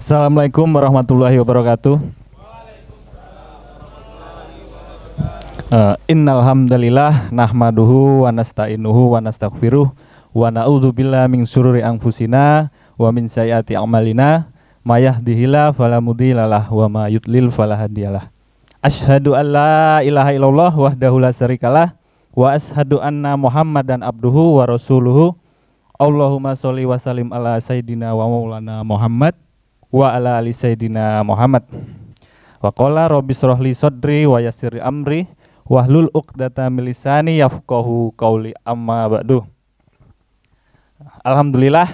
Assalamualaikum warahmatullahi wabarakatuh. Innal hamdalillah nahmaduhu wa nasta'inuhu wa nastaghfiruh wa na'udzubillahi min syururi anfusina wa min sayyiati a'malina may yahdihillahu fala mudhillalah wa may yudlil fala hadiyalah. Asyhadu an la ilaha illallah wahdahu la syarikalah wa asyhadu anna Muhammadan abduhu wa rasuluhu. Allahumma sholli wa sallim ala sayyidina wa maulana Muhammad wa ala ali sayyidina Muhammad. Wa qala rabbi shrah li sadri wa yassir li amri wahlul 'uqdatam min lisani yafqahu qauli, amma ba'du. Alhamdulillah,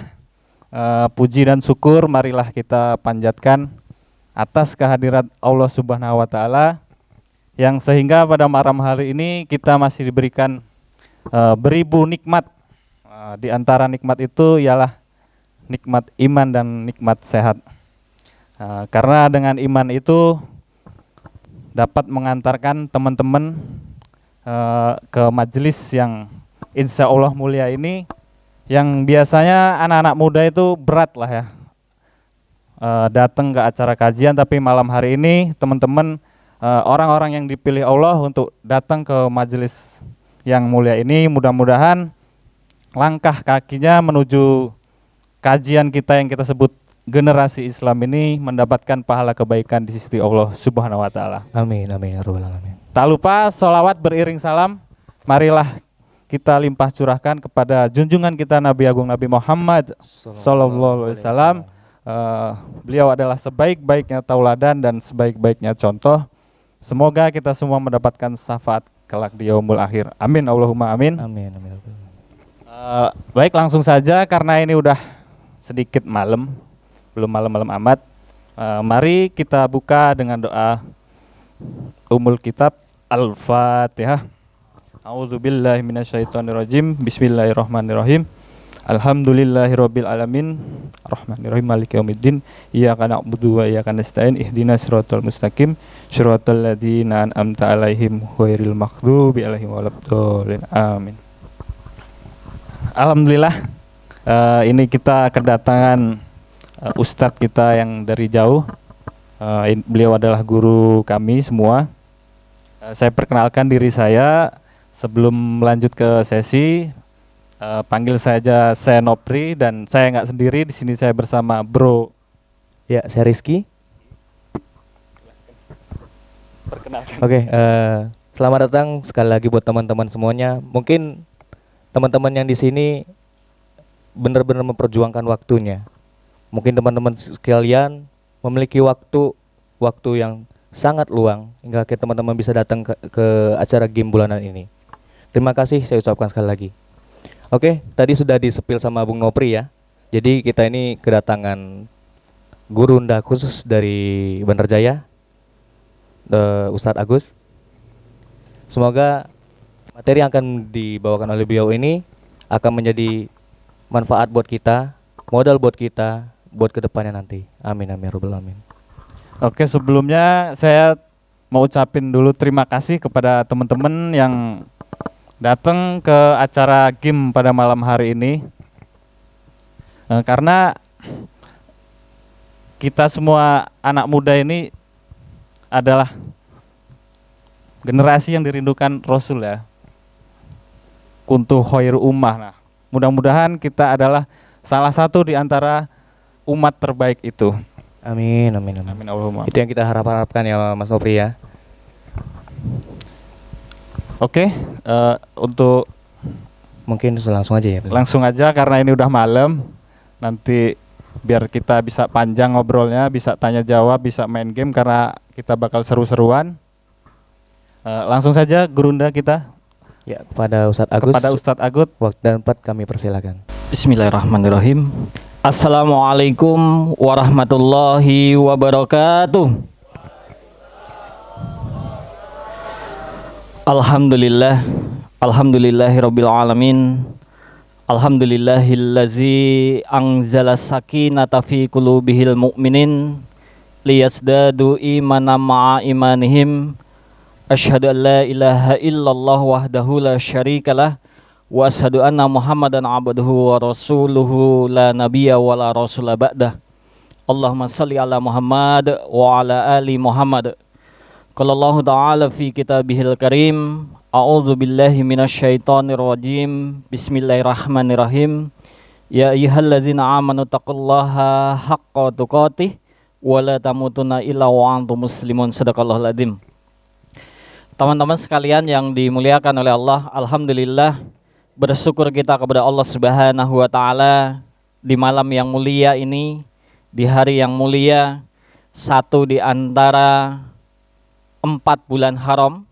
puji dan syukur marilah kita panjatkan atas kehadirat Allah Subhanahu wa taala yang sehingga pada malam hari ini kita masih diberikan beribu nikmat. Di antara nikmat itu ialah nikmat iman dan nikmat sehat. Karena dengan iman itu dapat mengantarkan teman-teman ke majelis yang insya Allah mulia ini, yang biasanya anak-anak muda itu berat lah ya datang ke acara kajian, tapi malam hari ini teman-teman orang-orang yang dipilih Allah untuk datang ke majelis yang mulia ini, mudah-mudahan langkah kakinya menuju kajian kita yang kita sebut generasi Islam ini mendapatkan pahala kebaikan di sisi Allah Subhanahu wa taala. Amin amin ya rabbal alamin. Tak lupa sholawat beriring salam, marilah kita limpah curahkan kepada junjungan kita Nabi Agung Nabi Muhammad sallallahu alaihi wasallam. Beliau adalah sebaik-baiknya tauladan dan sebaik-baiknya contoh. Semoga kita semua mendapatkan syafaat kelak di yaumul akhir. Amin Allahumma amin. Amin amin. Baik, langsung saja karena ini udah sedikit malam, belum malam-malam amat. Mari kita buka dengan doa Ummul Kitab, Al-Fatihah. A'udzubillahi minasyaitonirrajim. Bismillahirrahmanirrahim. Alhamdulillahirabbil alamin. Arrahmanirrahim maliki yaumiddin. Iyyaka na'budu wa iyyaka nasta'in. Ihdinas siratal mustaqim. Shiratal ladzina an'amta 'alaihim ghairil maghdubi 'alaihim waladdallin. Amin. Alhamdulillah, ini kita kedatangan ustadz kita yang dari jauh. Beliau adalah guru kami semua. Saya perkenalkan diri saya sebelum melanjut ke sesi. Panggil saja saya Nopri, dan saya nggak sendiri di sini, saya bersama Bro. Ya, saya Rizky. Perkenalkan. Oke, selamat datang sekali lagi buat teman-teman semuanya. Mungkin teman-teman yang di sini benar-benar memperjuangkan waktunya. Mungkin teman-teman sekalian memiliki waktu yang sangat luang hingga teman-teman bisa datang ke acara game bulanan ini. Terima kasih saya ucapkan sekali lagi. Oke, tadi sudah disepil sama Bung Nopri ya. Jadi kita ini kedatangan guru undak khusus dari Bandar Jaya, Ustadz Agus. Semoga materi yang akan dibawakan oleh beliau ini akan menjadi manfaat buat kita, modal buat kita, buat kedepannya nanti. Amin amin rabbal alamin. Oke, sebelumnya saya mau ucapin dulu terima kasih kepada teman-teman yang datang ke acara game pada malam hari ini. Karena kita semua anak muda ini adalah generasi yang dirindukan Rasul ya. Kuntu khairu ummah. Nah, mudah-mudahan kita adalah salah satu di antara umat terbaik itu. Amin amin amin. Amin Allahumma. Itu yang kita harapkan ya Mas Nopri ya. Oke, untuk Mungkin langsung aja ya. langsung aja karena ini udah malam. Nanti biar kita bisa panjang ngobrolnya, bisa tanya jawab, bisa main game karena kita bakal seru-seruan. Langsung saja gurunda kita. Ya, kepada Ustadz Agus. Kepada Ustadz Agus. Waktu dan tempat kami persilakan. Bismillahirrahmanirrahim. Assalamualaikum warahmatullahi wabarakatuh. Alhamdulillah, alhamdulillahirabbil alamin. Alhamdulillahillazi anzala sakinata fi qulubihil mu'minin liyazdadu imanan ma'a imanihim. Asyhadu an la ilaha illallah wahdahu la syarikalah wa asyhadu anna Muhammadan abduhu wa rasuluhu la nabiyya wa la rasula ba'dah. Allahumma salli ala Muhammad wa ala ali Muhammad. Qala Allah Ta'ala fi kitabihil karim, a'udzu billahi minasyaitonir rajim. Bismillahirrahmanirrahim. Ya ayyuhalladzina amanu taqullaha haqqa tuqatih wa la tamutunna illa wa antum muslimun. Shadaqallahul adzim. Teman-teman sekalian yang dimuliakan oleh Allah, alhamdulillah bersyukur kita kepada Allah Subhanahu wa taala di malam yang mulia ini, di hari yang mulia, satu di antara 4 bulan haram.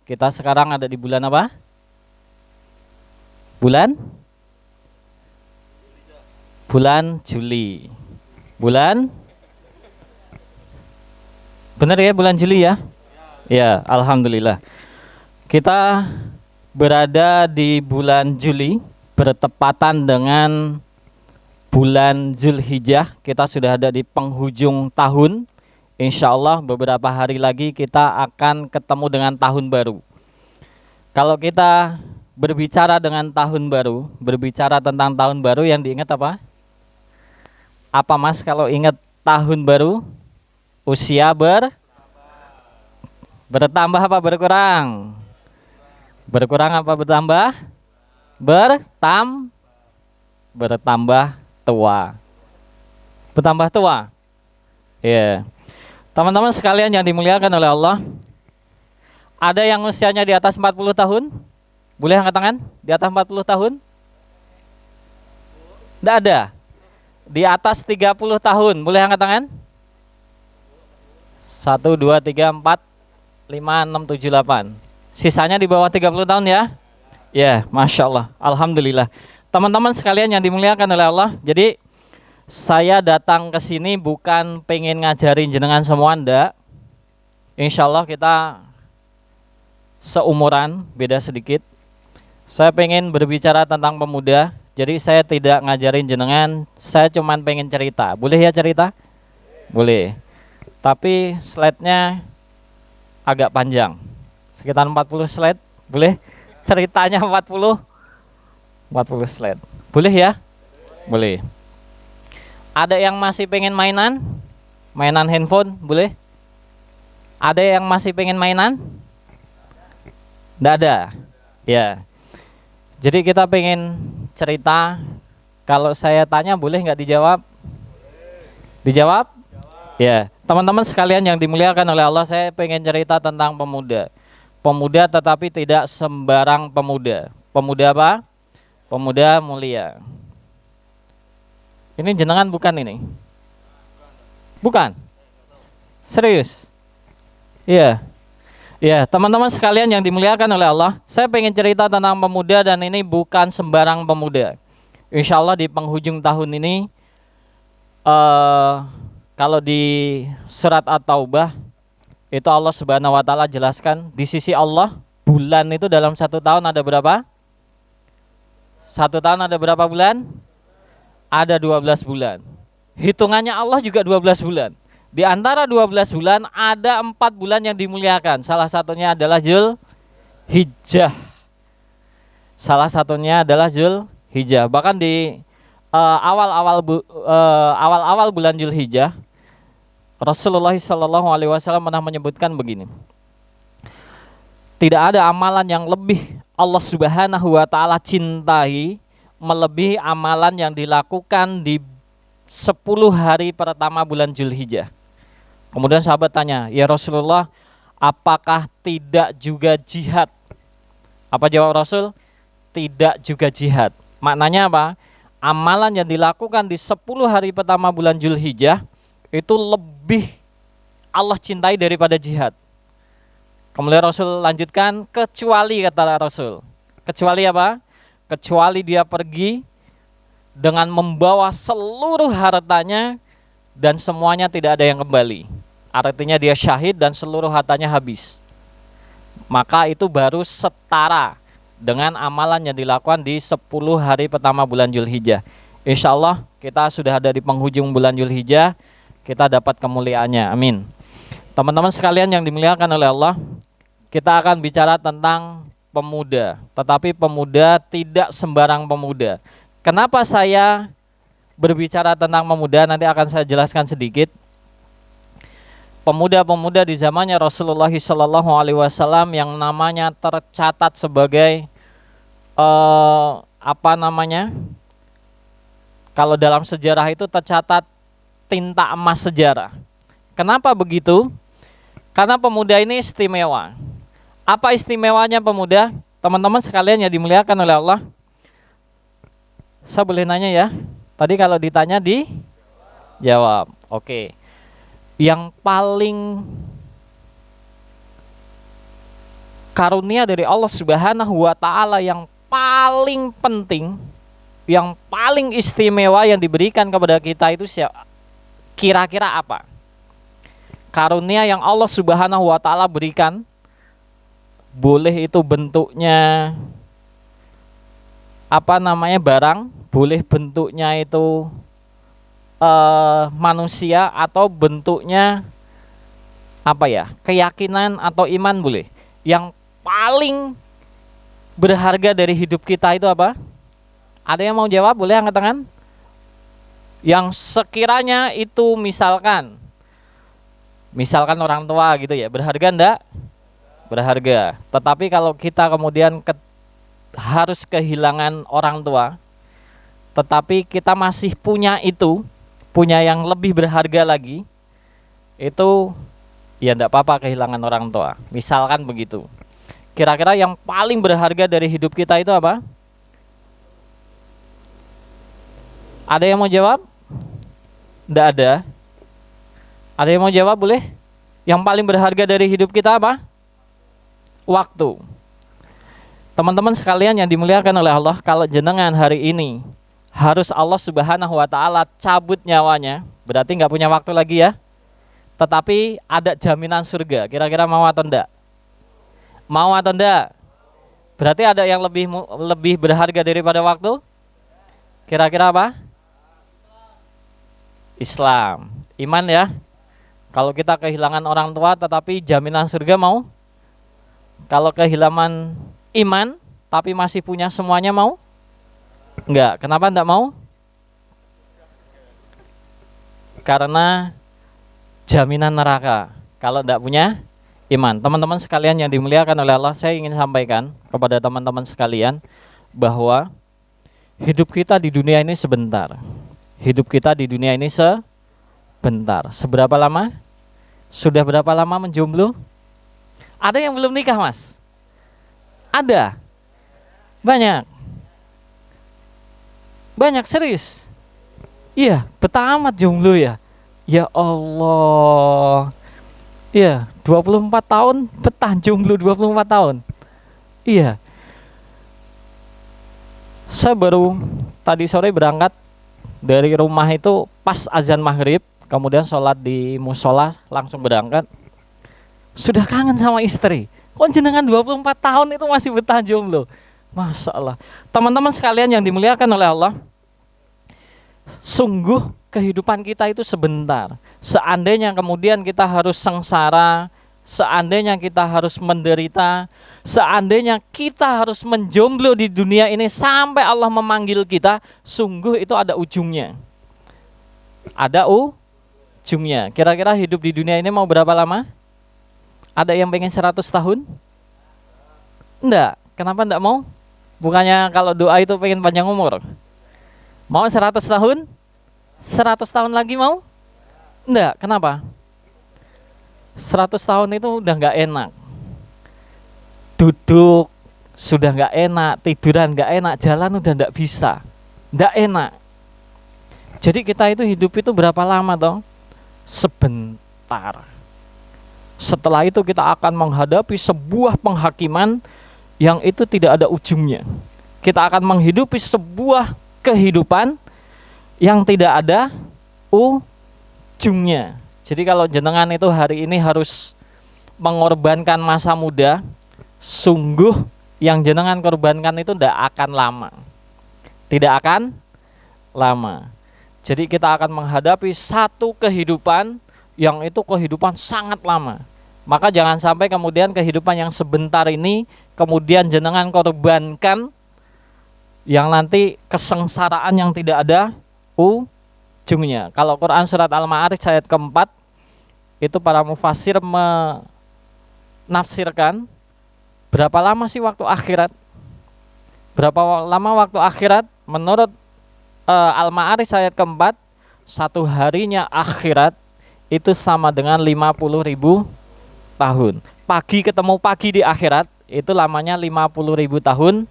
Kita sekarang ada di bulan apa? Bulan Juli. Benar ya, bulan Juli ya? Ya, alhamdulillah. Kita berada di bulan Juli, bertepatan dengan bulan Zulhijjah. Kita sudah ada di penghujung tahun. Insya Allah beberapa hari lagi kita akan ketemu dengan tahun baru. Kalau kita berbicara dengan tahun baru, berbicara tentang tahun baru, yang diingat apa? Apa Mas kalau ingat tahun baru? Usia bertambah apa berkurang? Berkurang apa bertambah? Bertambah tua. Bertambah tua. Ya. Teman-teman sekalian yang dimuliakan oleh Allah, ada yang usianya di atas 40 tahun? Boleh angkat tangan? Di atas 40 tahun? Tidak ada. Di atas 30 tahun, boleh angkat tangan? 1, 2, 3, 4, 5, 6, 7, 8. Sisanya di bawah 30 tahun ya? Ya, Masya Allah, alhamdulillah. Teman-teman sekalian yang dimuliakan oleh Allah, jadi saya datang ke sini bukan pengen ngajarin jenengan semua, enggak. Insya Allah kita seumuran, beda sedikit. Saya pengen berbicara tentang pemuda, jadi saya tidak ngajarin jenengan, saya cuman pengen cerita. Boleh ya cerita? Boleh. Tapi slide-nya agak panjang, sekitar 40 slide. Boleh? Ceritanya 40 slide. Boleh ya? Boleh. Ada yang masih pengen mainan handphone, boleh? Ada yang masih pengen mainan? Nggak ada. Ya. Jadi kita pengen cerita. Kalau saya tanya boleh nggak dijawab? Dijawab? Ya. Teman-teman sekalian yang dimuliakan oleh Allah, saya pengen cerita tentang pemuda. Pemuda tetapi tidak sembarang pemuda. Pemuda apa? Pemuda mulia. Ini jenengan bukan ini? Bukan? Serius? Iya. Ya, teman-teman sekalian yang dimuliakan oleh Allah, saya pengen cerita tentang pemuda dan ini bukan sembarang pemuda. Insya Allah di penghujung tahun ini, kalau di surat At-Taubah, itu Allah Subhanahu wa Ta'ala jelaskan, di sisi Allah, bulan itu dalam 1 tahun ada berapa? 1 tahun ada berapa bulan? Ada 12 bulan. Hitungannya Allah juga 12 bulan. Di antara 12 bulan ada 4 bulan yang dimuliakan. Salah satunya adalah Zulhijjah. Bahkan di awal-awal bulan Zulhijjah, Rasulullah SAW pernah menyebutkan begini. Tidak ada amalan yang lebih Allah Subhanahu wa Ta'ala cintai melebihi amalan yang dilakukan di 10 hari pertama bulan Zulhijjah. Kemudian sahabat tanya, ya Rasulullah, apakah tidak juga jihad? Apa jawab Rasul? Tidak juga jihad. Maknanya apa? Amalan yang dilakukan di 10 hari pertama bulan Zulhijjah itu lebih Allah cintai daripada jihad. Kemudian Rasul lanjutkan, kecuali kata Rasul. Kecuali apa? Kecuali dia pergi dengan membawa seluruh hartanya dan semuanya tidak ada yang kembali. Artinya dia syahid dan seluruh hartanya habis. Maka itu baru setara dengan amalan yang dilakukan di 10 hari pertama bulan Zulhijjah. Insya Allah kita sudah ada di penghujung bulan Zulhijjah, kita dapat kemuliaannya. Amin. Teman-teman sekalian yang dimuliakan oleh Allah, kita akan bicara tentang pemuda, tetapi pemuda tidak sembarang pemuda. Kenapa saya berbicara tentang pemuda, nanti akan saya jelaskan sedikit. Pemuda-pemuda di zamannya Rasulullah SAW yang namanya tercatat sebagai kalau dalam sejarah itu tercatat tinta emas sejarah. Kenapa begitu? Karena pemuda ini istimewa. Apa istimewanya pemuda? Teman-teman sekalian yang dimuliakan oleh Allah. Saya boleh nanya ya? Tadi kalau ditanya dijawab. Oke. Yang paling karunia dari Allah Subhanahu wa taala yang paling penting, yang paling istimewa yang diberikan kepada kita itu kira-kira apa? Karunia yang Allah Subhanahu wa taala berikan, boleh itu bentuknya barang, boleh bentuknya itu manusia, atau bentuknya keyakinan atau iman boleh. Yang paling berharga dari hidup kita itu apa? Ada yang mau jawab? Boleh angkat tangan. Yang sekiranya itu misalkan orang tua gitu ya, berharga enggak? Berharga. Tetapi kalau kita kemudian harus kehilangan orang tua, tetapi kita masih punya yang lebih berharga lagi, itu ya enggak apa-apa kehilangan orang tua. Misalkan begitu. Kira-kira yang paling berharga dari hidup kita itu apa? Ada yang mau jawab? Enggak ada. Ada yang mau jawab boleh? Yang paling berharga dari hidup kita apa? Waktu. Teman-teman sekalian yang dimuliakan oleh Allah, kalau jenengan hari ini harus Allah Subhanahu wa taala cabut nyawanya, berarti nggak punya waktu lagi ya. Tetapi ada jaminan surga. Kira-kira mau atau enggak? Mau atau enggak? Berarti ada yang lebih berharga daripada waktu? Kira-kira apa? Islam. Iman ya. Kalau kita kehilangan orang tua tetapi jaminan surga mau? Kalau kehilangan iman tapi masih punya semuanya mau? Enggak. Kenapa enggak mau? Karena jaminan neraka kalau enggak punya iman. Teman-teman sekalian yang dimuliakan oleh Allah, saya ingin sampaikan kepada teman-teman sekalian bahwa hidup kita di dunia ini sebentar. Hidup kita di dunia ini sebentar. Seberapa lama? Sudah berapa lama menjomblo? Ada yang belum nikah, Mas? Ada? Banyak? Banyak, serius? Iya, betah amat jomblo ya? Ya Allah. Iya, 24 tahun betah jomblo 24 tahun. Iya. Saya baru tadi sore berangkat dari rumah itu pas azan maghrib, kemudian sholat di musola langsung berangkat. Sudah kangen sama istri. Kok jenengan 24 tahun itu masih betah jomblo? Masya Allah. Teman-teman sekalian yang dimuliakan oleh Allah, sungguh kehidupan kita itu sebentar. Seandainya kemudian kita harus sengsara, seandainya kita harus menderita, seandainya kita harus menjomblo di dunia ini sampai Allah memanggil kita, sungguh itu ada ujungnya. Ada ujungnya. Kira-kira hidup di dunia ini mau berapa lama? Ada yang pengen 100 tahun? Enggak. Kenapa enggak mau? Bukannya kalau doa itu pengen panjang umur? Mau 100 tahun? 100 tahun lagi mau? Enggak. Kenapa? 100 tahun itu udah enggak enak. Duduk sudah enggak enak, tiduran enggak enak, jalan udah enggak bisa. Enggak enak. Jadi kita itu hidup itu berapa lama toh? Sebentar. Setelah itu kita akan menghadapi sebuah penghakiman yang itu tidak ada ujungnya. Kita akan menghidupi sebuah kehidupan yang tidak ada ujungnya. Jadi kalau jenengan itu hari ini harus mengorbankan masa muda, sungguh yang jenengan korbankan itu tidak akan lama. Tidak akan lama. Jadi kita akan menghadapi satu kehidupan yang itu kehidupan sangat lama. Maka jangan sampai kemudian kehidupan yang sebentar ini kemudian jenengan korbankan yang nanti kesengsaraan yang tidak ada ujungnya. Kalau Quran surat Al-Ma'arij ayat keempat, itu para mufassir menafsirkan berapa lama sih waktu akhirat? Berapa lama waktu akhirat? Menurut Al-Ma'arij ayat keempat, satu harinya akhirat itu sama dengan 50.000 tahun. Pagi ketemu pagi di akhirat itu lamanya 50.000 tahun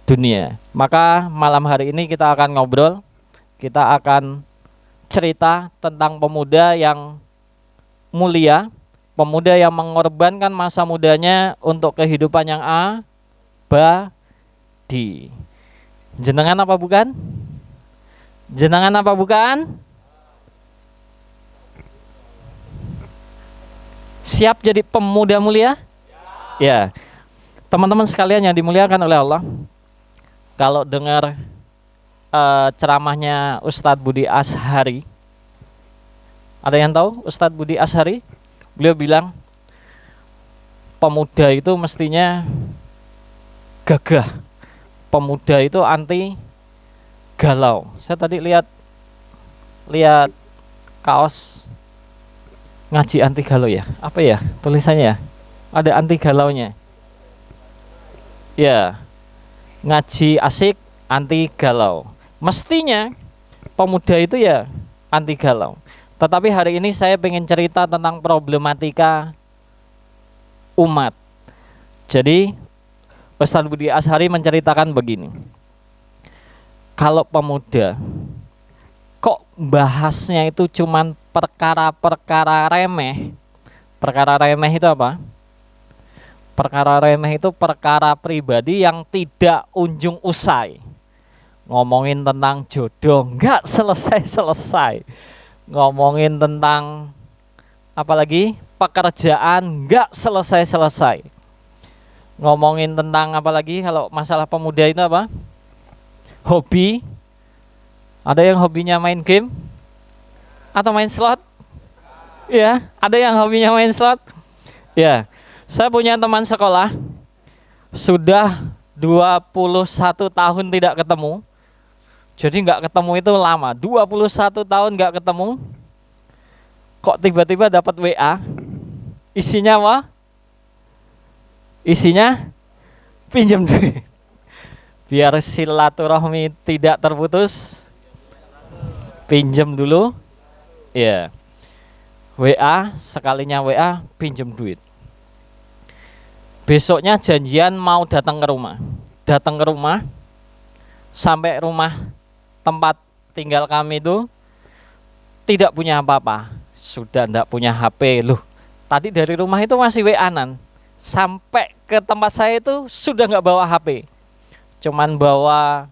dunia. Maka malam hari ini kita akan ngobrol, kita akan cerita tentang pemuda yang mulia, pemuda yang mengorbankan masa mudanya untuk kehidupan yang abadi. Jenengan apa bukan? Jenengan apa bukan? Siap jadi pemuda mulia? Ya. Teman-teman sekalian yang dimuliakan oleh Allah, kalau dengar ceramahnya Ustadz Budi Ashari, ada yang tahu Ustadz Budi Ashari? Beliau bilang pemuda itu mestinya gagah, pemuda itu anti galau. Saya tadi lihat kaos ngaji anti galau ya. Apa ya tulisannya ya? Ada anti galaunya. Ya, ngaji asik anti galau. Mestinya pemuda itu ya anti galau. Tetapi hari ini saya ingin cerita tentang problematika umat. Jadi Ustadz Budi Ashari menceritakan begini. Kalau pemuda kok bahasnya itu cuman perkara-perkara remeh. Perkara remeh itu apa? Perkara remeh itu perkara pribadi yang tidak unjung usai. Ngomongin tentang jodoh nggak selesai-selesai. Ngomongin tentang apalagi pekerjaan nggak selesai-selesai. Ngomongin tentang apalagi kalau masalah pemuda itu apa? Hobi. Ada yang hobinya main game atau main slot? Ya, ada yang hobinya main slot. Ya, saya punya teman sekolah sudah 21 tahun tidak ketemu. Jadi nggak ketemu itu lama. 21 tahun nggak ketemu. Kok tiba-tiba dapat WA? Isinya apa? Isinya pinjam duit. Biar silaturahmi tidak terputus, pinjam dulu. Ya. WA, sekalinya WA pinjam duit. Besoknya janjian mau datang ke rumah. Datang ke rumah, sampai rumah tempat tinggal kami itu tidak punya apa-apa. Sudah tidak punya HP. Loh, tadi dari rumah itu masih WA-an. Sampai ke tempat saya itu sudah nggak bawa HP. Cuman bawa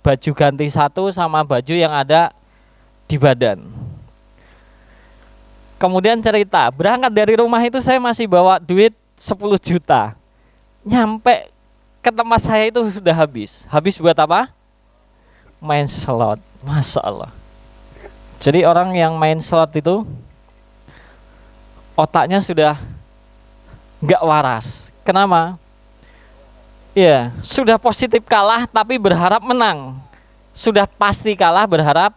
baju ganti satu sama baju yang ada di badan. Kemudian cerita, berangkat dari rumah itu saya masih bawa duit 10 juta. Nyampe ke tempat saya itu sudah habis. Habis buat apa? Main slot. Masya Allah. Jadi orang yang main slot itu otaknya sudah nggak waras. Kenapa? Ya, sudah positif kalah tapi berharap menang. Sudah pasti kalah berharap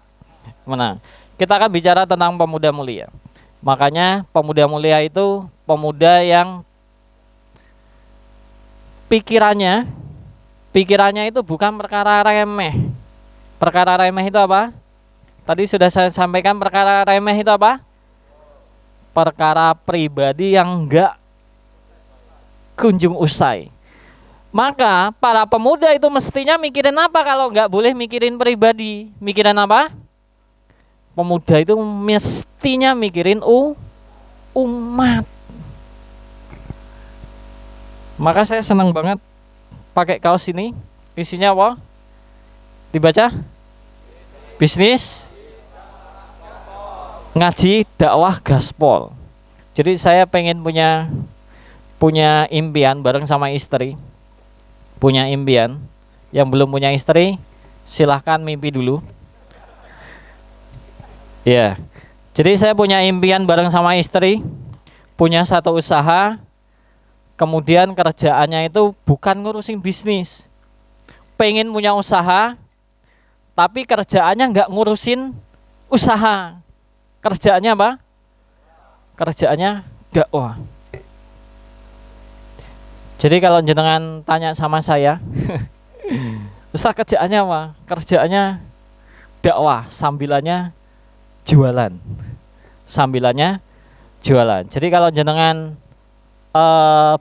menang. Kita akan bicara tentang pemuda mulia. Makanya pemuda mulia itu pemuda yang pikirannya itu bukan perkara remeh. Perkara remeh itu apa? Tadi sudah saya sampaikan, perkara remeh itu apa? Perkara pribadi yang enggak kunjung usai. Maka para pemuda itu mestinya mikirin apa kalau enggak boleh mikirin pribadi? Mikirin apa? Pemuda itu mestinya mikirin umat. Maka saya senang banget pakai kaos ini. Isinya apa? Dibaca? Bisnis ngaji dakwah gaspol. Jadi saya pengen punya impian bareng sama istri. Punya impian. Yang belum punya istri silahkan mimpi dulu. Ya. Jadi saya punya impian bareng sama istri, punya satu usaha. Kemudian kerjaannya itu bukan ngurusin bisnis. Pengen punya usaha, tapi kerjaannya nggak ngurusin usaha. Kerjaannya apa? Kerjaannya dakwah. Jadi kalau jenengan tanya sama saya, Ustaz kerjaannya apa? Kerjaannya dakwah, sambilannya jualan. Sambilannya jualan. Jadi kalau jenengan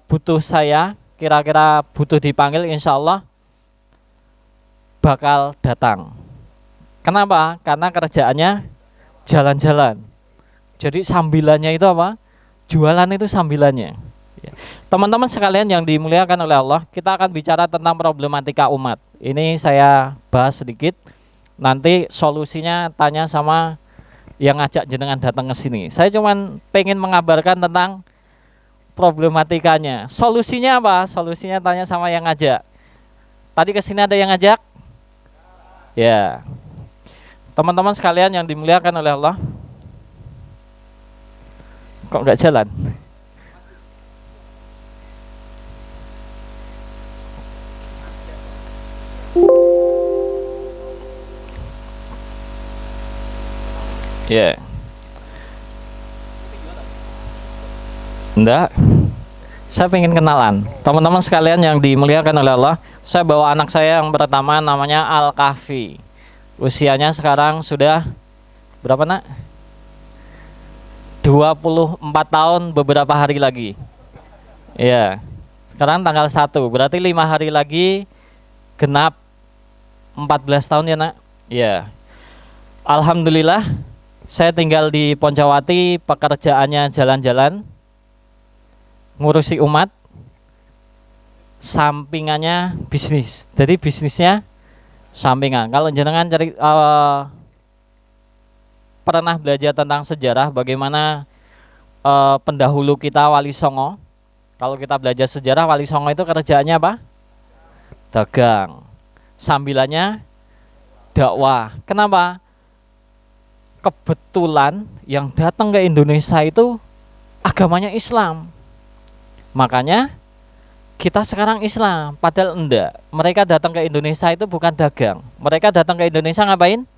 butuh saya, kira-kira butuh dipanggil, insya Allah bakal datang. Kenapa? Karena kerjaannya jalan-jalan. Jadi sambilannya itu apa? Jualan itu sambilannya. Teman-teman sekalian yang dimuliakan oleh Allah, kita akan bicara tentang problematika umat. Ini saya bahas sedikit. Nanti solusinya tanya sama yang ngajak jenengan datang ke sini. Saya cuman pengen mengabarkan tentang problematikanya. Solusinya apa? Solusinya tanya sama yang ngajak. Tadi ke sini ada yang ngajak? Ya. Teman-teman sekalian yang dimuliakan oleh Allah. Kok nggak jalan? Ya. Enggak. Saya pengen kenalan. Teman-teman sekalian yang dimuliakan oleh Allah, saya bawa anak saya yang pertama namanya Al-Kahfi. Usianya sekarang sudah berapa, Nak? 24 tahun beberapa hari lagi. Ya. Sekarang tanggal 1, berarti 5 hari lagi genap 14 tahun ya, Nak? Ya. Alhamdulillah, saya tinggal di Poncawati, pekerjaannya jalan-jalan, ngurusi umat, sampingannya bisnis. Jadi bisnisnya sampingan. Kalau jenengan pernah belajar tentang sejarah bagaimana pendahulu kita Wali Songo. Kalau kita belajar sejarah, Wali Songo itu kerjaannya apa? Dagang. Sambilannya dakwah. Kenapa? Kebetulan yang datang ke Indonesia itu agamanya Islam. Makanya kita sekarang Islam, padahal enggak. Mereka datang ke Indonesia itu bukan dagang. Mereka datang ke Indonesia ngapain?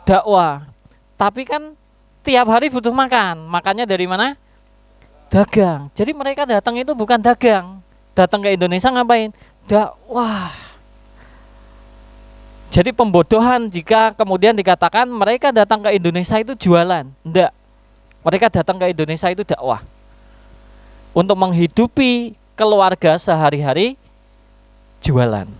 Dakwah. Tapi kan tiap hari butuh makan. Makannya dari mana? Dagang. Jadi mereka datang itu bukan dagang. Datang ke Indonesia ngapain? Dakwah. Jadi pembodohan jika kemudian dikatakan mereka datang ke Indonesia itu jualan. Enggak. Mereka datang ke Indonesia itu dakwah. Untuk menghidupi keluarga sehari-hari jualan.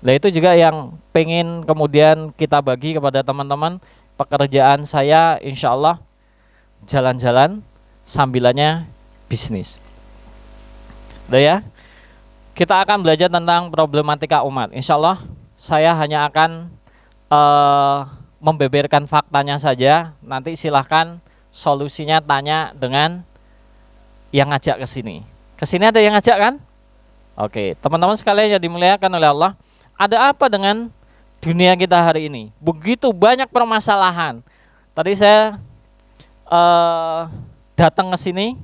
Nah itu juga yang pengen kemudian kita bagi kepada teman-teman. Pekerjaan saya insya Allah jalan-jalan, sambilannya bisnis. Udah ya. Kita akan belajar tentang problematika umat. Insya Allah saya hanya akan membeberkan faktanya saja. Nanti silahkan solusinya tanya dengan yang ngajak ke sini. Ke sini ada yang ngajak kan? Oke, teman-teman sekalian yang dimuliakan oleh Allah, ada apa dengan dunia kita hari ini? Begitu banyak permasalahan. Tadi saya datang ke sini,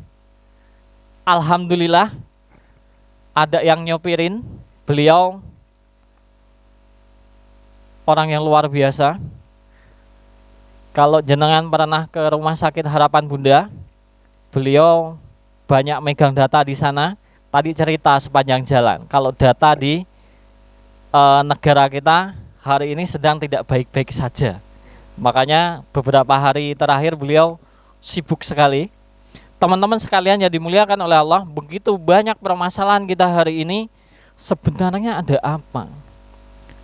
alhamdulillah ada yang nyopirin, beliau orang yang luar biasa. Kalau jenengan pernah ke Rumah Sakit Harapan Bunda, beliau banyak megang data di sana. Tadi cerita sepanjang jalan, kalau data di negara kita hari ini sedang tidak baik-baik saja. Makanya beberapa hari terakhir beliau sibuk sekali. Teman-teman sekalian yang dimuliakan oleh Allah, begitu banyak permasalahan kita hari ini, sebenarnya ada apa?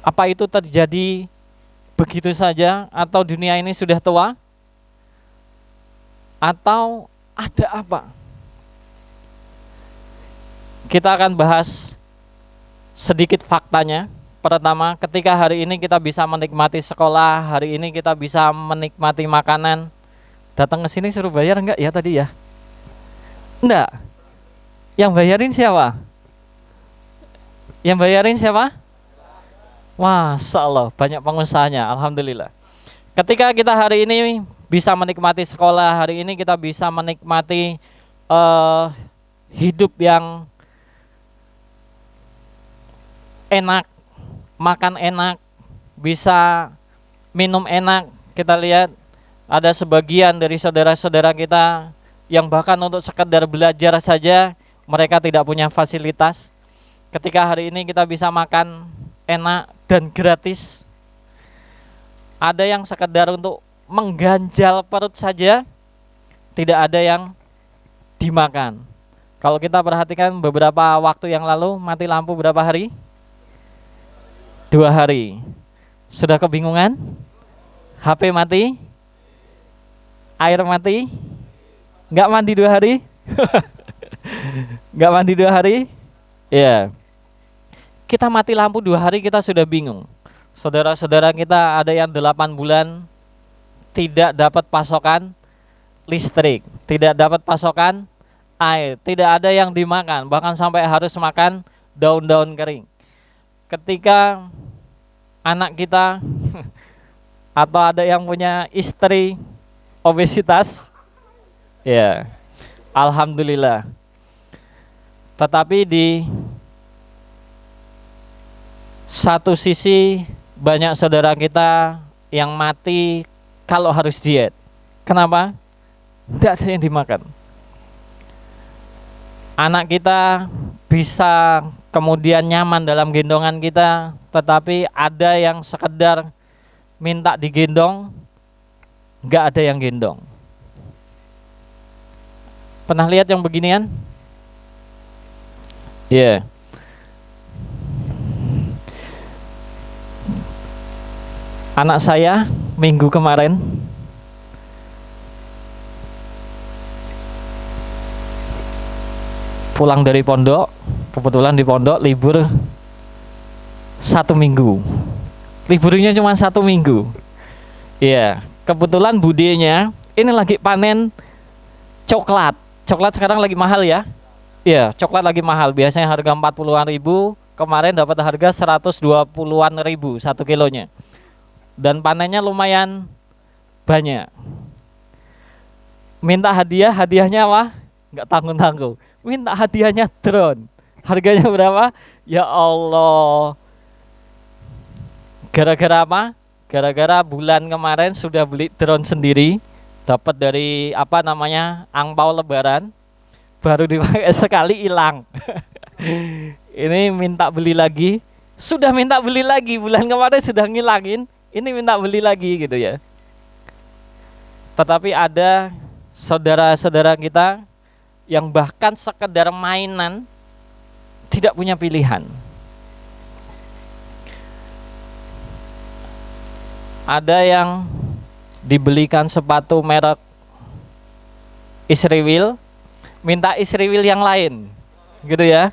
Apa itu terjadi begitu saja atau dunia ini sudah tua? Atau ada apa? Kita akan bahas sedikit faktanya. Pertama, ketika hari ini kita bisa menikmati sekolah, hari ini kita bisa menikmati makanan, datang ke sini suruh bayar enggak ya tadi ya? Enggak. Yang bayarin siapa? Yang bayarin siapa? Masya Allah, banyak pengusahanya, alhamdulillah. Ketika kita hari ini bisa menikmati sekolah, hari ini kita bisa menikmati hidup yang enak, makan enak, bisa minum enak. Kita lihat ada sebagian dari saudara-saudara kita yang bahkan untuk sekedar belajar saja mereka tidak punya fasilitas. Ketika hari ini kita bisa makan enak dan gratis, ada yang sekedar untuk mengganjal perut saja, tidak ada yang dimakan. Kalau kita perhatikan beberapa waktu yang lalu mati lampu berapa hari? 2 hari. Sudah kebingungan? HP mati? Air mati? Nggak mandi 2 hari? Nggak mandi 2 hari? Ya. Kita mati lampu 2 hari kita sudah bingung. Saudara-saudara kita ada yang 8 bulan tidak dapat pasokan listrik, tidak dapat pasokan air, tidak ada yang dimakan, bahkan sampai harus makan daun-daun kering. Ketika anak kita atau ada yang punya istri obesitas, ya, alhamdulillah. Tetapi di satu sisi banyak saudara kita yang mati kalau harus diet. Kenapa? Tidak ada yang dimakan. Anak kita bisa kemudian nyaman dalam gendongan kita, tetapi ada yang sekedar minta digendong, nggak ada yang gendong. Pernah lihat yang beginian? Ya. Yeah. Anak saya minggu kemarin pulang dari pondok, kebetulan di pondok libur 1 minggu. Liburnya cuma 1 minggu. Iya, kebetulan budenya ini lagi panen coklat. Coklat sekarang lagi mahal ya. Iya, coklat lagi mahal. Biasanya harga 40-an ribu, kemarin dapat harga 120-an ribu 1 kilonya. Dan panennya lumayan banyak. Minta hadiah, hadiahnya apa? Nggak tanggung-tanggung. Minta hadiahnya drone. Harganya berapa? Ya Allah. Gara-gara apa? Gara-gara bulan kemarin sudah beli drone sendiri, dapat dari angpau lebaran, baru dipakai sekali hilang. Ini minta beli lagi, sudah minta beli lagi, bulan kemarin sudah ngilangin, ini minta beli lagi gitu ya. Tetapi ada saudara-saudara kita yang bahkan sekedar mainan tidak punya pilihan. Ada yang dibelikan sepatu merek Israel, minta Israel yang lain, gitu ya.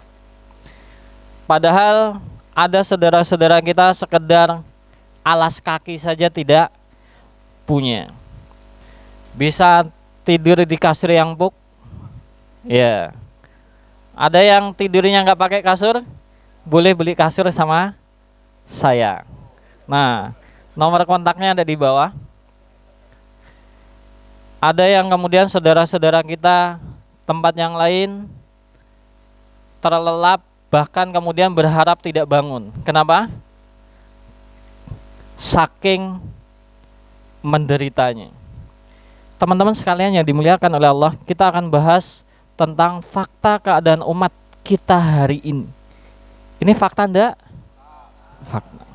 Padahal ada saudara-saudara kita sekedar alas kaki saja tidak punya. Bisa tidur di kasur yang empuk, ya. Ada yang tidurnya nggak pakai kasur, boleh beli kasur sama saya. Nah, nomor kontaknya ada di bawah. Ada yang kemudian saudara-saudara kita tempat yang lain terlelap, bahkan kemudian berharap tidak bangun. Kenapa? Saking menderitanya. Teman-teman sekalian yang dimuliakan oleh Allah, kita akan bahas tentang fakta keadaan umat kita hari ini. Ini fakta enggak? Fakta.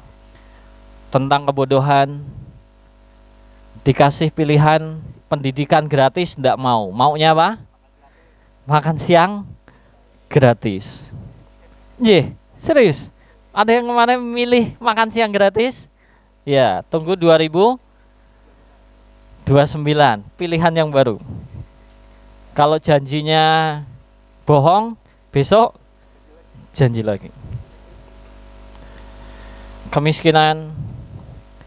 Tentang kebodohan, dikasih pilihan pendidikan gratis enggak mau. Maunya apa? Makan siang gratis. Serius. Ada yang kemarin milih makan siang gratis? Ya, tunggu 2029, pilihan yang baru. Kalau janjinya bohong, besok janji lagi. Kemiskinan,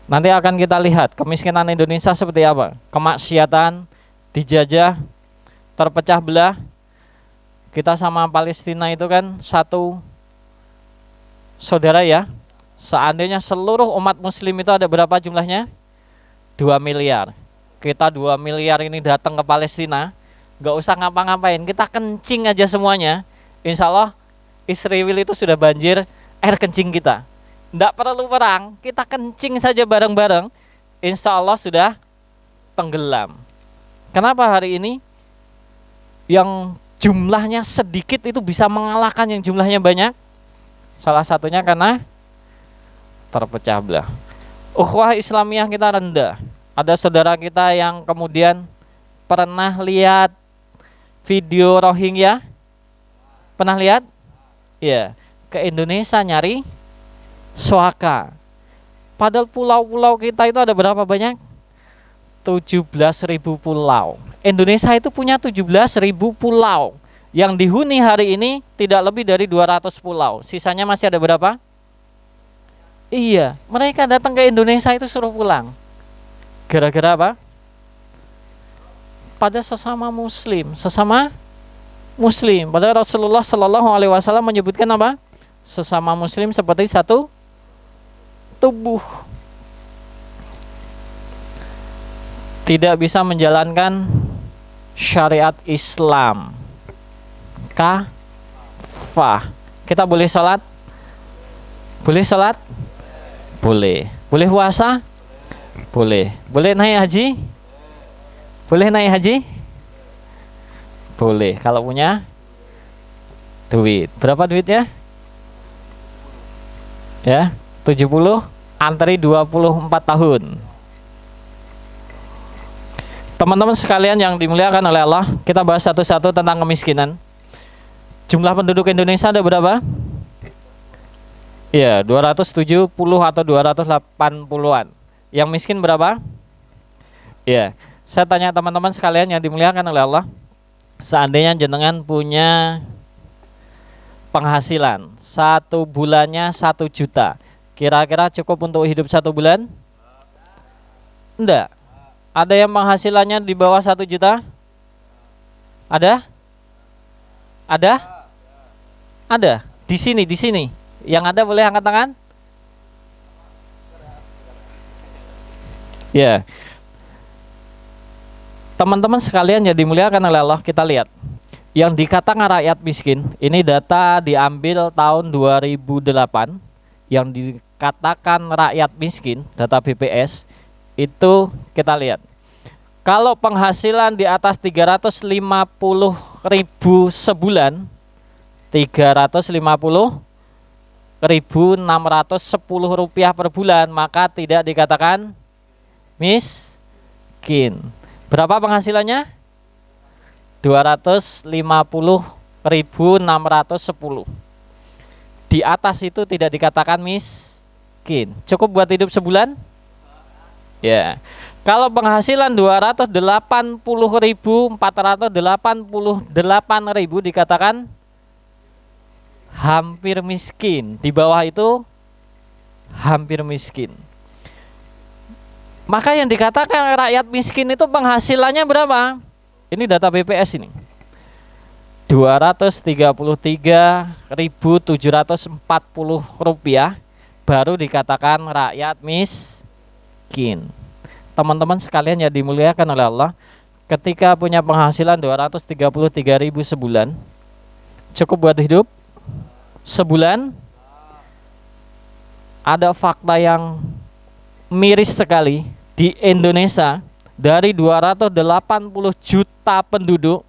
nanti akan kita lihat kemiskinan Indonesia seperti apa. Kemaksiatan, dijajah, terpecah belah. Kita sama Palestina itu kan satu saudara ya. Seandainya seluruh umat muslim itu ada berapa jumlahnya? 2 miliar. Kita 2 miliar ini datang ke Palestina, gak usah ngapa-ngapain, kita kencing aja semuanya. Insya Allah Israel itu sudah banjir air kencing kita. Nggak perlu perang, kita kencing saja bareng-bareng, insya Allah sudah tenggelam. Kenapa hari ini yang jumlahnya sedikit itu bisa mengalahkan yang jumlahnya banyak? Salah satunya karena terpecah belah. Ukhuwah Islamiyah kita rendah. Ada saudara kita yang kemudian pernah lihat video Rohingya? Pernah lihat? Iya, ke Indonesia nyari suaka. Padahal pulau-pulau kita itu ada berapa banyak? 17.000 pulau. Indonesia itu punya 17.000 pulau. Yang dihuni hari ini tidak lebih dari 200 pulau. Sisanya masih ada berapa? Iya, mereka datang ke Indonesia itu suruh pulang. Gara-gara apa? Pada sesama muslim, Padahal Rasulullah Shallallahu Alaihi Wasallam menyebutkan apa? Sesama muslim seperti satu tubuh. Tidak bisa menjalankan syariat Islam. Kafah. Kita boleh sholat? Boleh sholat? Boleh. Boleh puasa? Boleh. Boleh naik haji? Boleh naik haji? Boleh. Kalau punya duit. Berapa duitnya? Ya, 70, antri 24 tahun. Teman-teman sekalian yang dimuliakan oleh Allah, kita bahas satu-satu tentang kemiskinan. Jumlah penduduk Indonesia ada berapa? Ya, 270 atau 280-an. Yang miskin berapa? Ya, saya tanya teman-teman sekalian yang dimuliakan oleh Allah, seandainya jenengan punya penghasilan 1 bulannya 1 juta, kira-kira cukup untuk hidup 1 bulan? Enggak. Ada yang penghasilannya di bawah 1 juta? Ada? Ada? Ada. Di sini. Yang ada boleh angkat tangan? Ya. Teman-teman sekalian yang dimuliakan oleh Allah, kita lihat. Yang dikatakan rakyat miskin, ini data diambil tahun 2008. Yang dikatakan rakyat miskin, data BPS, itu kita lihat. Kalau penghasilan di atas 350.000 sebulan, 350.610 rupiah per bulan, maka tidak dikatakan miskin. Berapa penghasilannya? 250.610. Di atas itu tidak dikatakan miskin. Cukup buat hidup sebulan? Ya. Kalau penghasilan 280.488.000 dikatakan hampir miskin. Di bawah itu hampir miskin. Maka yang dikatakan rakyat miskin itu penghasilannya berapa? Ini data BPS ini. 233.740 rupiah baru dikatakan rakyat miskin. Teman-teman sekalian yang dimuliakan oleh Allah, ketika punya penghasilan 233.000 sebulan, cukup buat hidup sebulan? Ada fakta yang miris sekali. Di Indonesia, dari 280 juta penduduk,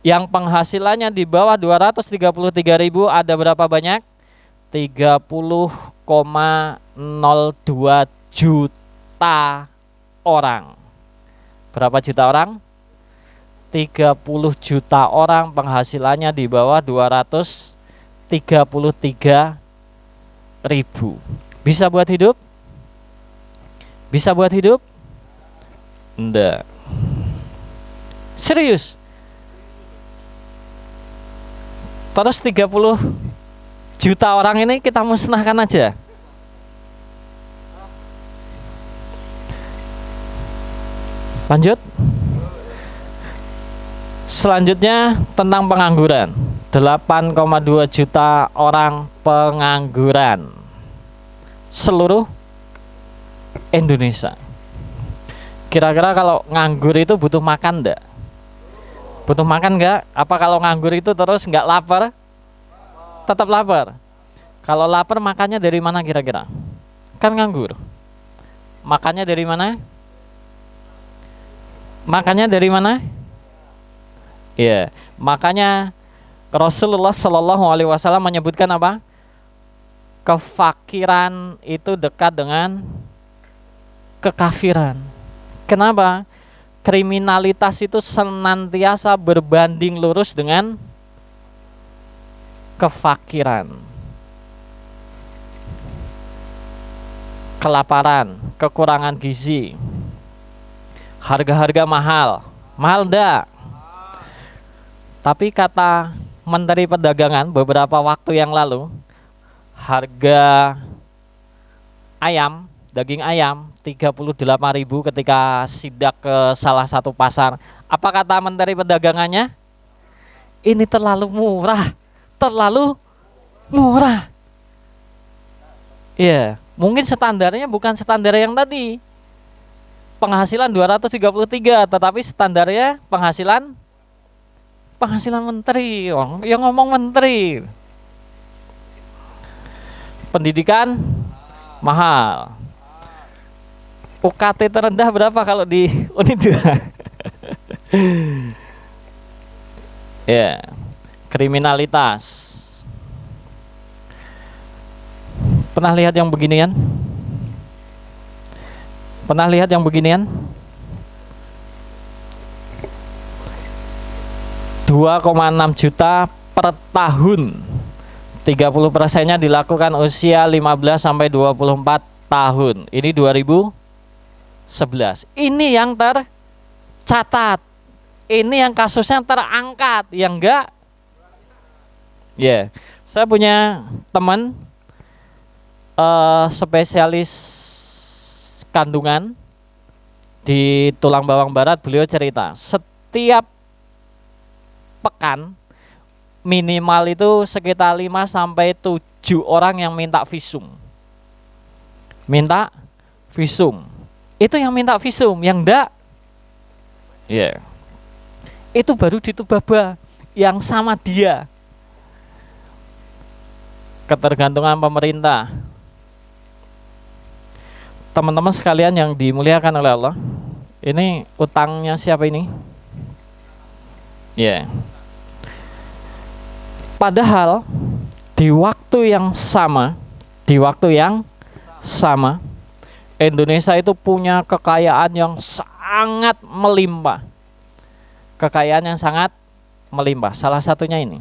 yang penghasilannya di bawah 233.000 ada berapa banyak? 30,02 juta orang. Berapa juta orang? 30 juta orang penghasilannya di bawah 233.000. Bisa buat hidup? Bisa buat hidup? Enggak. Serius. Terus 30 juta orang ini kita musnahkan aja. Lanjut. Selanjutnya tentang pengangguran. 8,2 juta orang pengangguran seluruh Indonesia. Kira-kira kalau nganggur itu butuh makan enggak? Butuh makan enggak? Apa kalau nganggur itu terus enggak lapar? Tetap lapar. Kalau lapar makannya dari mana kira-kira? Kan nganggur. Makannya dari mana? Makannya dari mana? Ya, makanya Rasulullah Shallallahu Alaihi Wasallam menyebutkan apa? Kefakiran itu dekat dengan kekafiran. Kenapa? Kriminalitas itu senantiasa berbanding lurus dengan kefakiran, kelaparan, kekurangan gizi, harga-harga mahal. Mahal enggak? Tapi kata Menteri Perdagangan beberapa waktu yang lalu, harga ayam, daging ayam 38.000 ketika sidak ke salah satu pasar. Apa kata Menteri Perdagangannya? Ini terlalu murah. Terlalu murah. Iya, mungkin standarnya bukan standar yang tadi. Penghasilan 233, tetapi standarnya penghasilan menteri. Yang ngomong menteri. Pendidikan mahal. UKT terendah berapa kalau di Unida? Ya. Kriminalitas. Pernah lihat yang beginian? Pernah lihat yang beginian? 2,6 juta per tahun. 30%-nya dilakukan usia 15 sampai 24 tahun. Ini 2011. Ini yang tercatat. Ini yang kasusnya terangkat, yang enggak. Ya, saya punya teman spesialis kandungan di Tulang Bawang Barat. Beliau cerita, setiap pekan minimal itu sekitar 5 sampai 7 orang yang minta visum. Minta visum. Itu yang minta visum, yang enggak. Ya. Itu baru di Tubaba yang sama dia. Ketergantungan pemerintah. Teman-teman sekalian yang dimuliakan oleh Allah, ini utangnya siapa ini? Ya. Padahal di waktu yang sama, Indonesia itu punya kekayaan yang sangat melimpah. Kekayaan yang sangat melimpah. Salah satunya ini.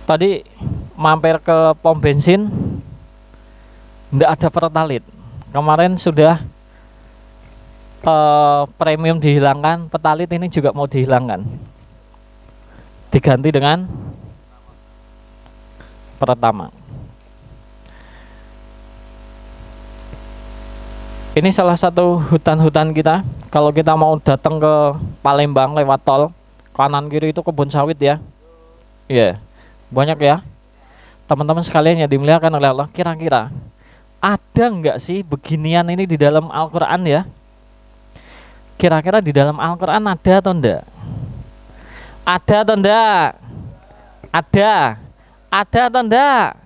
Tadi mampir ke pom bensin, enggak ada pertalite. Kemarin sudah premium dihilangkan, pertalite ini juga mau dihilangkan. Diganti dengan Pertamax. Ini salah satu hutan-hutan kita. Kalau kita mau datang ke Palembang lewat tol, kanan kiri itu kebun sawit ya. Iya. Banyak ya. Teman-teman sekalian yang dimuliakan oleh Allah, kira-kira ada enggak sih beginian ini di dalam Al-Qur'an ya? Kira-kira di dalam Al-Qur'an ada atau enggak? Ada atau enggak? Ada. Ada atau enggak?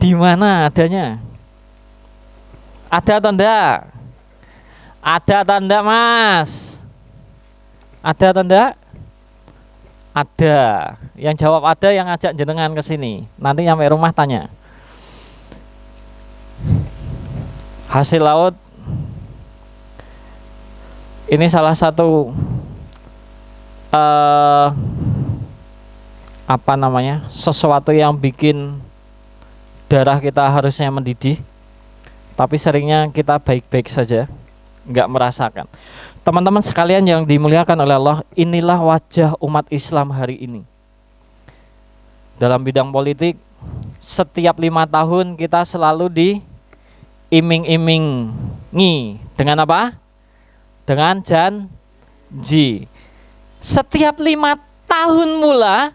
Di mana adanya? Ada atau enggak? Ada atau enggak, Mas? Ada atau enggak? Ada. Yang jawab ada, yang ngajak jenengan ke sini. Nanti nyampe rumah tanya. Hasil laut ini salah satu sesuatu yang bikin darah kita harusnya mendidih, tapi seringnya kita baik-baik saja, nggak merasakan. Teman-teman sekalian yang dimuliakan oleh Allah, inilah wajah umat Islam hari ini. Dalam bidang politik, setiap 5 tahun kita selalu diiming-imingi dengan apa? Dengan janji. Setiap 5 tahun mula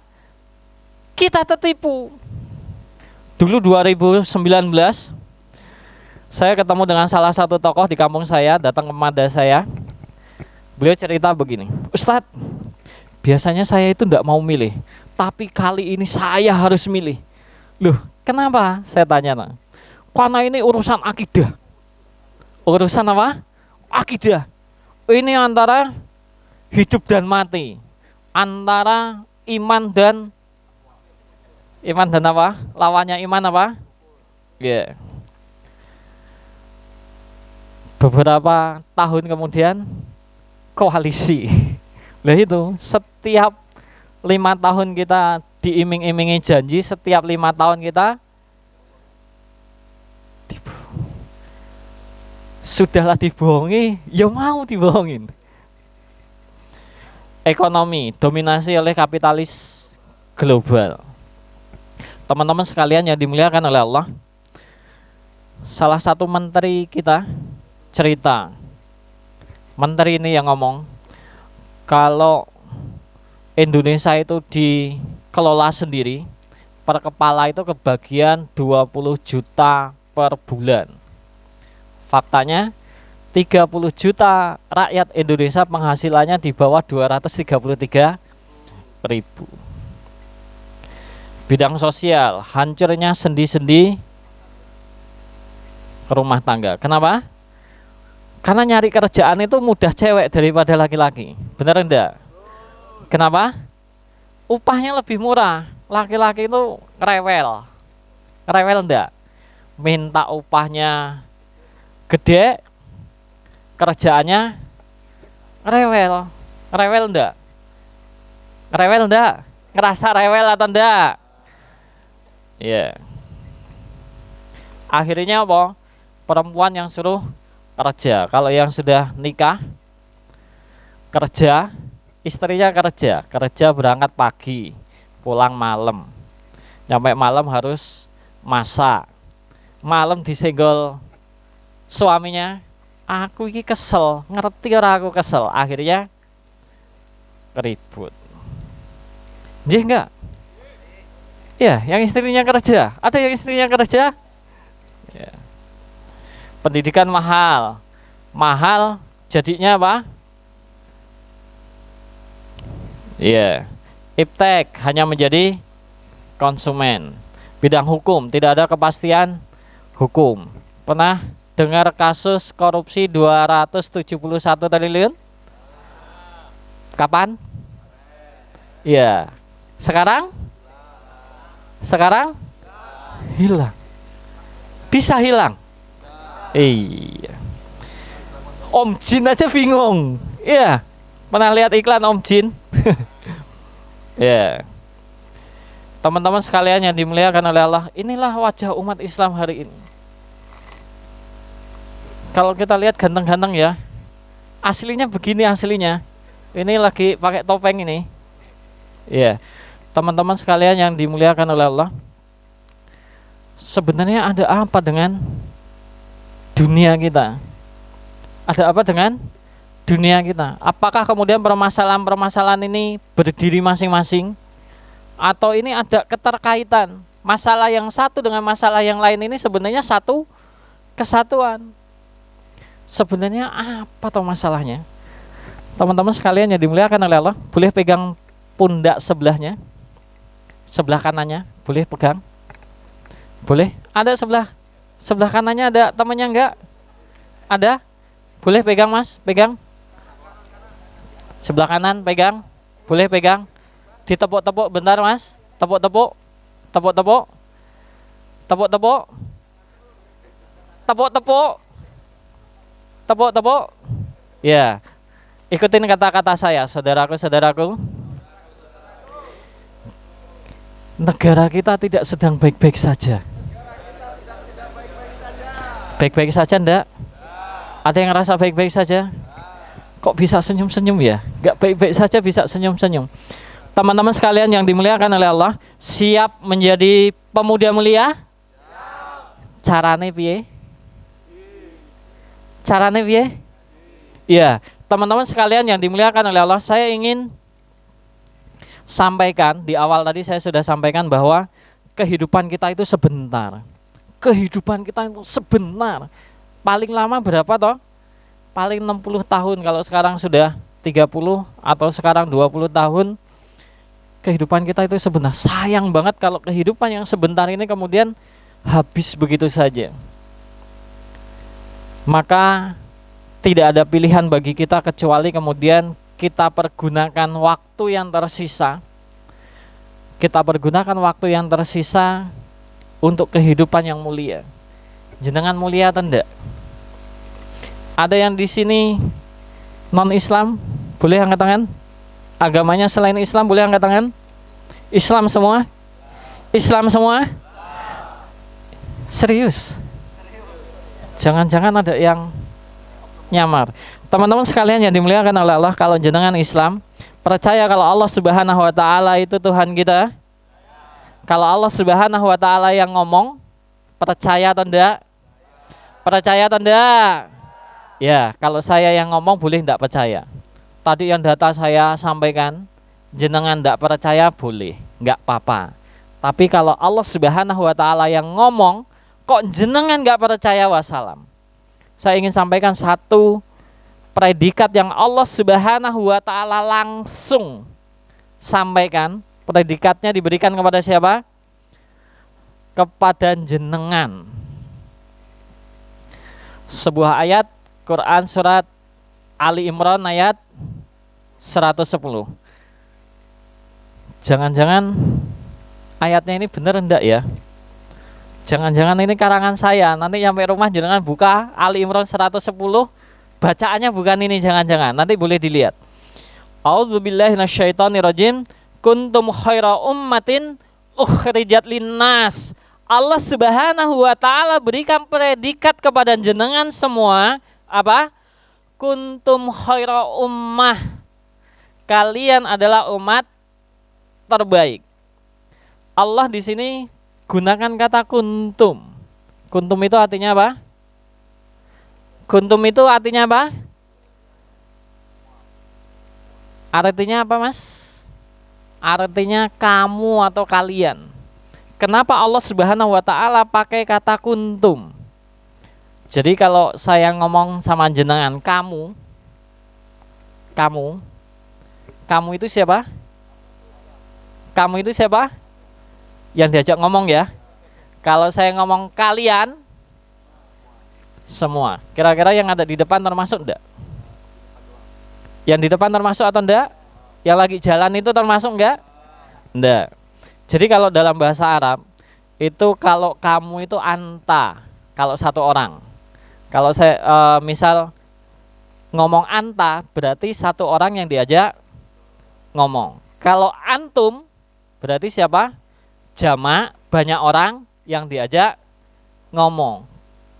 kita tertipu. Dulu 2019 saya ketemu dengan salah satu tokoh di kampung saya, datang ke mada saya. Beliau cerita begini, Ustadz, biasanya saya itu tidak mau milih, Tapi kali ini saya harus milih. Loh, kenapa? Saya tanya. Nah. Karena ini urusan akidah. Urusan apa? Akidah. Ini antara hidup dan mati. Antara iman dan apa? Lawannya iman apa? Ya. Beberapa tahun kemudian koalisi. Lah itu setiap 5 tahun kita diiming-imingi janji, setiap 5 tahun kita sudahlah dibohongi, ya mau dibohongin. Ekonomi dominasi oleh kapitalis global. Teman-teman sekalian yang dimuliakan oleh Allah, salah satu menteri kita cerita, menteri ini yang ngomong, kalau Indonesia itu dikelola sendiri, per kepala itu kebagian 20 juta per bulan. Faktanya 30 juta rakyat Indonesia penghasilannya di bawah 233 ribu. Bidang sosial, hancurnya sendi-sendi rumah tangga. Kenapa? Karena nyari kerjaan itu mudah cewek daripada laki-laki. Benar enggak? Kenapa? Upahnya lebih murah. Laki-laki itu rewel. Rewel enggak? Minta upahnya gede, kerjaannya rewel. Rewel enggak? Rewel enggak? Ngerasa rewel atau enggak? Ya. Akhirnya apa? Perempuan yang suruh kerja. Kalau yang sudah nikah kerja, istrinya kerja berangkat pagi, pulang malam. Nyampe malam harus masak. Malam disenggol suaminya, aku iki kesel, ngerti ora aku kesel. Akhirnya ribut. Nggih enggak? Ya, yang istrinya kerja. Ada yang istrinya kerja? Ya. Pendidikan mahal. Mahal jadinya apa? Iya, iptek hanya menjadi konsumen. Bidang hukum tidak ada kepastian hukum. Pernah dengar kasus korupsi 271 triliun? Kapan? Iya. Sekarang? Sekarang? Hilang. Bisa hilang? Iya. Om Jin aja bingung. Iya. Pernah lihat iklan Om Jin? Ya. Teman-teman sekalian yang dimuliakan oleh Allah, inilah wajah umat Islam hari ini. Kalau kita lihat ganteng-ganteng ya, aslinya begini aslinya. Ini lagi pakai topeng ini. Ya. Teman-teman sekalian yang dimuliakan oleh Allah, sebenarnya ada apa dengan dunia kita? Ada apa dengan dunia kita? Apakah kemudian permasalahan-permasalahan ini berdiri masing-masing? Atau ini ada keterkaitan? Masalah yang satu dengan masalah yang lain ini sebenarnya satu kesatuan. Sebenarnya apa toh masalahnya? Teman-teman sekalian yang dimuliakan oleh Allah, boleh pegang pundak sebelahnya, sebelah kanannya, boleh pegang? Boleh? Ada sebelah kanannya ada temannya enggak? Ada? Boleh pegang Mas? Pegang? Sebelah kanan pegang? Boleh pegang? Ditepuk-tepuk bentar Mas. Tepuk-tepuk. Tepuk-tepuk. Tepuk-tepuk. Tepuk-tepuk. Tepuk-tepuk. Ya. Ikutin kata-kata saya, saudaraku-saudaraku. Negara kita tidak sedang baik-baik saja. Baik-baik saja enggak? Ada yang ngerasa baik-baik saja? Kok bisa senyum-senyum ya? Enggak baik-baik saja bisa senyum-senyum. Teman-teman sekalian yang dimuliakan oleh Allah, siap menjadi pemuda mulia? Carane piye? Carane piye? Iya, teman-teman sekalian yang dimuliakan oleh Allah, saya ingin sampaikan di awal tadi saya sudah sampaikan bahwa kehidupan kita itu sebentar. Kehidupan kita itu sebentar. Paling lama berapa toh? Paling 60 tahun, kalau sekarang sudah 30 atau sekarang 20 tahun. kehidupan kita itu sebenarnya. Sayang banget kalau kehidupan yang sebentar ini kemudian habis begitu saja. Maka tidak ada pilihan bagi kita kecuali kemudian kita pergunakan waktu yang tersisa. Kita pergunakan waktu yang tersisa untuk kehidupan yang mulia. Jenengan mulia atau enggak? Ada yang di sini non-Islam? Boleh angkat tangan? Agamanya selain Islam boleh angkat tangan? Islam semua? Islam semua? Serius? Jangan-jangan ada yang nyamar. Teman-teman sekalian yang dimuliakan oleh Allah, kalau jenengan Islam, percaya kalau Allah Subhanahu wa taala itu Tuhan kita? Kalau Allah Subhanahu wa taala yang ngomong, percaya atau enggak? Percaya atau enggak? Ya, kalau saya yang ngomong boleh enggak percaya? Tadi yang data saya sampaikan, jenengan enggak percaya boleh, enggak apa-apa. Tapi kalau Allah Subhanahu wa taala yang ngomong, kok jenengan enggak percaya, wassalam. Saya ingin sampaikan satu predikat yang Allah Subhanahu wa taala langsung sampaikan. Predikatnya diberikan kepada siapa? Kepada jenengan. Sebuah ayat Quran surat Ali Imran ayat 110. Jangan-jangan ayatnya ini benar enggak ya? Jangan-jangan ini karangan saya. Nanti sampai rumah jenengan buka Ali Imran 110, bacaannya bukan ini, jangan-jangan. Nanti boleh dilihat. A'udzubillahi minasyaitonirrajim. Kuntum khaira ummatin ukhrijat linnas. Allah Subhanahu wa taala berikan predikat kepada jenengan semua apa? Kuntum khaira ummah. Kalian adalah umat terbaik. Allah di sini gunakan kata kuntum. Kuntum itu artinya apa? Kuntum itu artinya apa? Artinya apa, Mas? Artinya kamu atau kalian. Kenapa Allah Subhanahu wa taala pakai kata kuntum? Jadi kalau saya ngomong sama jenengan kamu itu siapa? Kamu itu siapa? Yang diajak ngomong ya. Kalau saya ngomong kalian semua, kira-kira yang ada di depan termasuk enggak? Yang di depan termasuk atau enggak? Yang lagi jalan itu termasuk enggak? Enggak. Jadi kalau dalam bahasa Arab itu kalau kamu itu anta, kalau satu orang. Kalau saya misal ngomong anta berarti satu orang yang diajak ngomong. Kalau antum berarti siapa? Jamak, banyak orang yang diajak ngomong.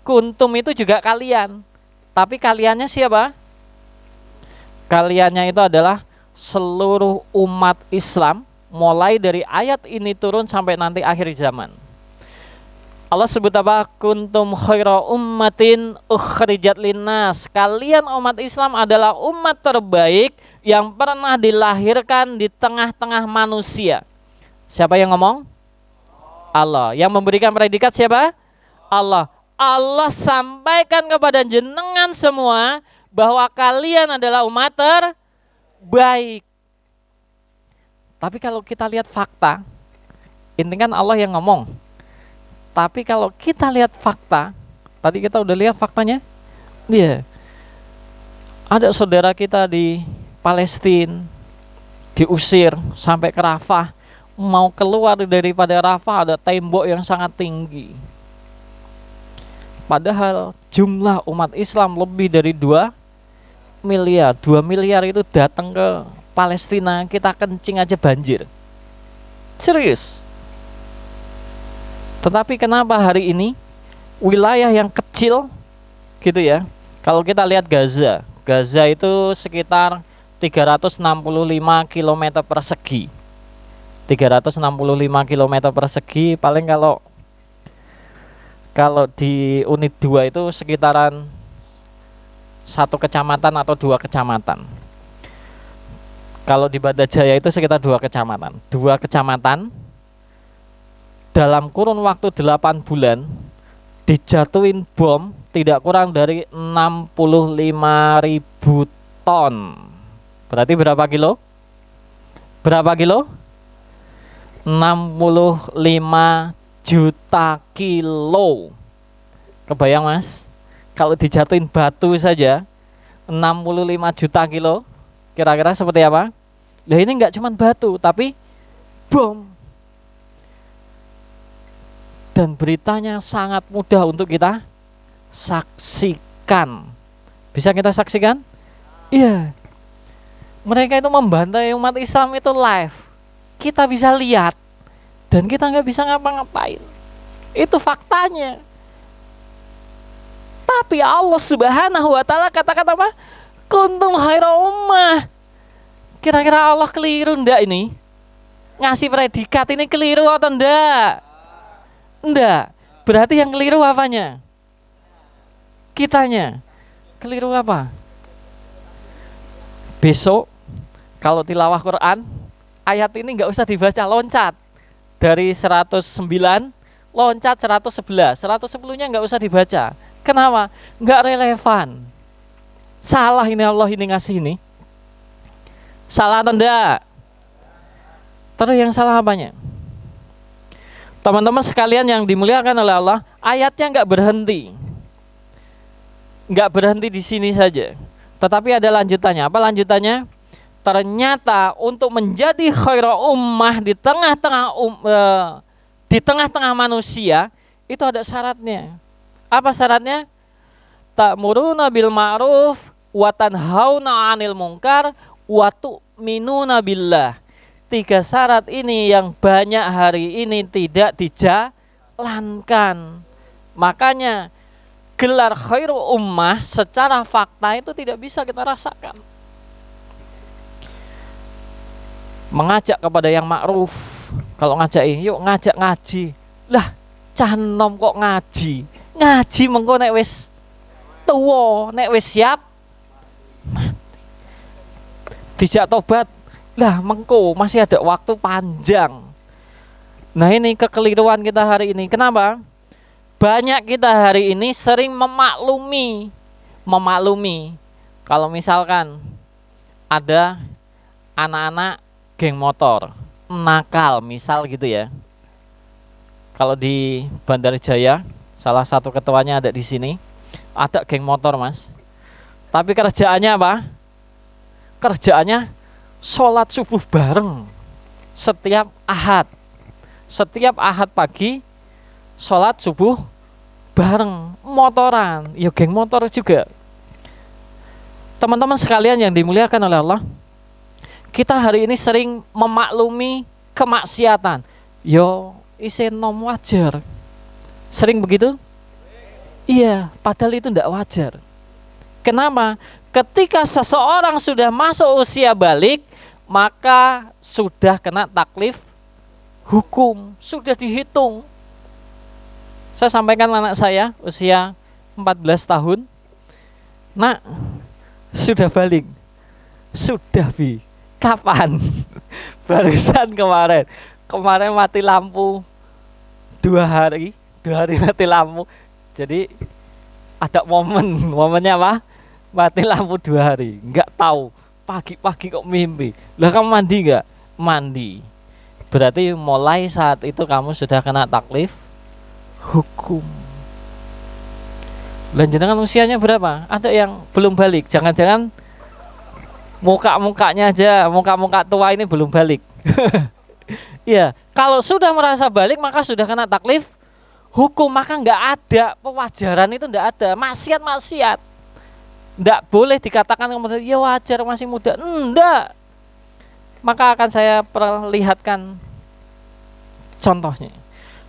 Kuntum itu juga kalian. Tapi kaliannya siapa? Kaliannya itu adalah seluruh umat Islam, mulai dari ayat ini turun sampai nanti akhir zaman. Allah sebut apa? Kuntum khaira ummatin ukhrijat linnas. Kalian umat Islam adalah umat terbaik yang pernah dilahirkan di tengah-tengah manusia. Siapa yang ngomong? Allah. Yang memberikan predikat siapa? Allah. Allah sampaikan kepada jenengan semua bahwa kalian adalah umat terbaik. Tapi kalau kita lihat fakta, ini kan Allah yang ngomong. Tapi kalau kita lihat fakta, tadi kita udah lihat faktanya, iya. Ada saudara kita di Palestina diusir sampai ke Rafah, mau keluar daripada Rafah ada tembok yang sangat tinggi. Padahal jumlah umat Islam lebih dari 2 miliar. 2 miliar itu datang ke Palestina, kita kencing aja banjir. Serius. Tetapi kenapa hari ini wilayah yang kecil gitu ya. Kalau kita lihat Gaza itu sekitar 365 km persegi. 365 km persegi, paling kalau di unit 2 itu sekitaran 1 kecamatan atau 2 kecamatan. Kalau di Banda Jaya itu sekitar 2 kecamatan. 2 kecamatan dalam kurun waktu 8 bulan dijatuhin bom tidak kurang dari 65.000 ton. Berarti berapa kilo? Berapa kilo? 65 juta kilo. Kebayang Mas? Kalau dijatuhin batu saja 65 juta kilo, kira-kira seperti apa? Nah ini enggak cuma batu, tapi bom. Dan beritanya sangat mudah untuk kita saksikan. Bisa kita saksikan? Iya. Mereka itu membantai umat Islam itu live. Kita bisa lihat. Dan kita nggak bisa ngapa-ngapain. Itu faktanya. Tapi Allah Subhanahu wa Ta'ala katakan apa? Kuntum khaira ummah. Kira-kira Allah keliru ndak ini? Ngasih predikat ini keliru atau ndak? Ndak. Berarti yang keliru apanya? Kitanya. Keliru apa? Besok kalau tilawah Quran, ayat ini nggak usah dibaca, loncat dari 109 loncat 111, 110-nya nggak usah dibaca. Kenapa? Nggak relevan. Salah ini Allah ini ngasih ini. Salah atau enggak? Terus yang salah apanya? Teman-teman sekalian yang dimuliakan oleh Allah, ayatnya nggak berhenti. Nggak berhenti di sini saja. Tetapi ada lanjutannya. Apa lanjutannya? Ternyata untuk menjadi khairul ummah di tengah-tengah manusia itu ada syaratnya. Apa syaratnya? Ta'muruna bil ma'ruf wa tanhauna 'anil munkar wa tu'minuna billah. 3 syarat ini yang banyak hari ini tidak dijalankan. Makanya gelar khairul ummah secara fakta itu tidak bisa kita rasakan. Mengajak kepada yang ma'ruf. Kalau ngajakin, yuk ngajak ngaji. Lah, canom kok ngaji. Ngaji mengko nek wis tuwa, nek wis siap mati. Dijak tobat. Lah, mengko masih ada waktu panjang. Nah, ini kekeliruan kita hari ini. Kenapa? Banyak kita hari ini sering memaklumi. Kalau misalkan ada anak-anak geng motor nakal, misal gitu ya. Kalau di Bandar Jaya, salah satu ketuanya ada di sini, ada geng motor Mas. Tapi kerjaannya apa? Kerjaannya sholat subuh bareng setiap Ahad. Setiap Ahad pagi sholat subuh bareng, motoran, ya geng motor juga. Teman-teman sekalian yang dimuliakan oleh Allah, kita hari ini sering memaklumi kemaksiatan. Yo isi nom wajar. Sering begitu? Iya, padahal itu tidak wajar. Kenapa? Ketika seseorang sudah masuk usia balik, maka sudah kena taklif hukum, sudah dihitung. Saya sampaikan anak saya usia 14 tahun. Nak, sudah balik. Sudah Bi. Kapan? Barusan kemarin. Kemarin mati lampu 2 hari. 2 hari mati lampu. Jadi ada momennya apa? Mati lampu 2 hari. Enggak tahu. Pagi-pagi kok mimpi. Lah kamu mandi enggak? Mandi. Berarti mulai saat itu kamu sudah kena taklif hukum. Lanjutan usianya berapa? Ada yang belum balik. Jangan-jangan muka-mukanya aja, muka-muka tua ini belum balik. Iya, kalau sudah merasa balik maka sudah kena taklif hukum, maka nggak ada pewajaran, itu nggak ada maksiat. Nggak boleh dikatakan kemudian ya wajar masih muda, enggak. Maka akan saya perlihatkan contohnya.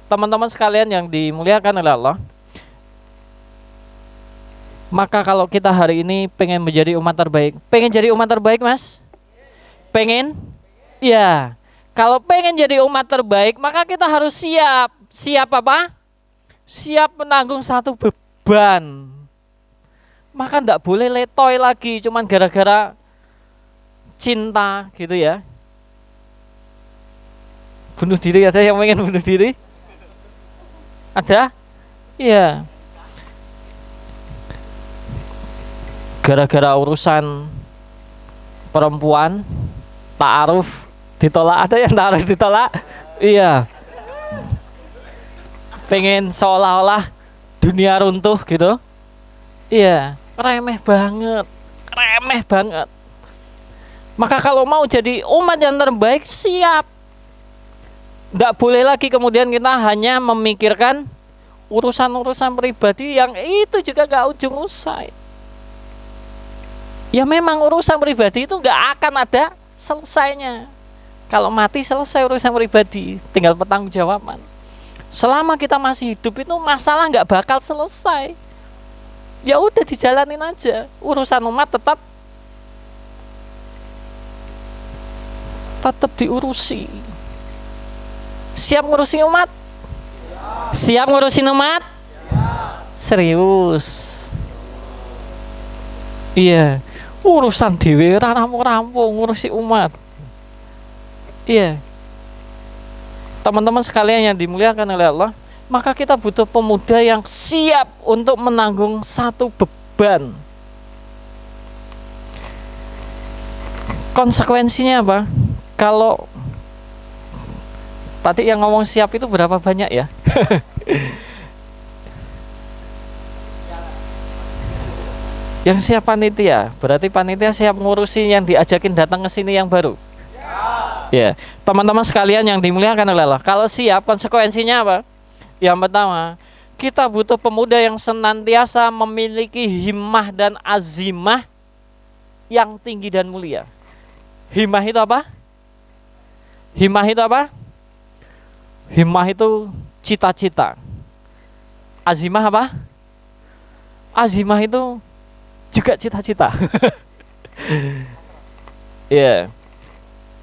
Teman-teman sekalian yang dimuliakan oleh Allah, maka kalau kita hari ini pengen menjadi umat terbaik, pengen jadi umat terbaik Mas? Pengen? Ya. Kalau pengen jadi umat terbaik, maka kita harus siap. Siap apa? Siap menanggung satu beban. Maka enggak boleh letoy lagi cuman gara-gara cinta gitu ya. Bunuh diri, ada yang pengen bunuh diri? Ada? Iya. Gara-gara urusan perempuan, ta'aruf ditolak. Ada yang ta'aruf ditolak? Iya. Pengen seolah-olah dunia runtuh gitu. Iya, remeh banget. Remeh banget. Maka kalau mau jadi umat yang terbaik, siap. Nggak boleh lagi kemudian kita hanya memikirkan urusan-urusan pribadi yang itu juga gak ujung usai. Ya memang urusan pribadi itu gak akan ada selesainya. Kalau mati selesai urusan pribadi, tinggal pertanggungjawaban. Selama kita masih hidup itu masalah gak bakal selesai. Ya udah dijalanin aja. Urusan umat tetap diurusi. Siap ngurusi umat? Siap ngurusin umat? Serius. Iya. Urusan dewe rampung-rampung ngurusi umat. Iya. Teman-teman sekalian yang dimuliakan oleh Allah, maka kita butuh pemuda yang siap untuk menanggung satu beban. Konsekuensinya apa? Kalau tadi yang ngomong siap itu berapa banyak ya? Yang siap panitia, berarti panitia siap ngurusi yang diajakin datang ke sini yang baru. Ya, teman-teman sekalian yang dimuliakan oleh Allah, kalau siap konsekuensinya apa? Yang pertama, kita butuh pemuda yang senantiasa memiliki himmah dan azimah yang tinggi dan mulia. Himmah itu apa? Himmah itu apa? Himmah itu cita-cita. Azimah apa? Azimah itu juga cita-cita. Ya.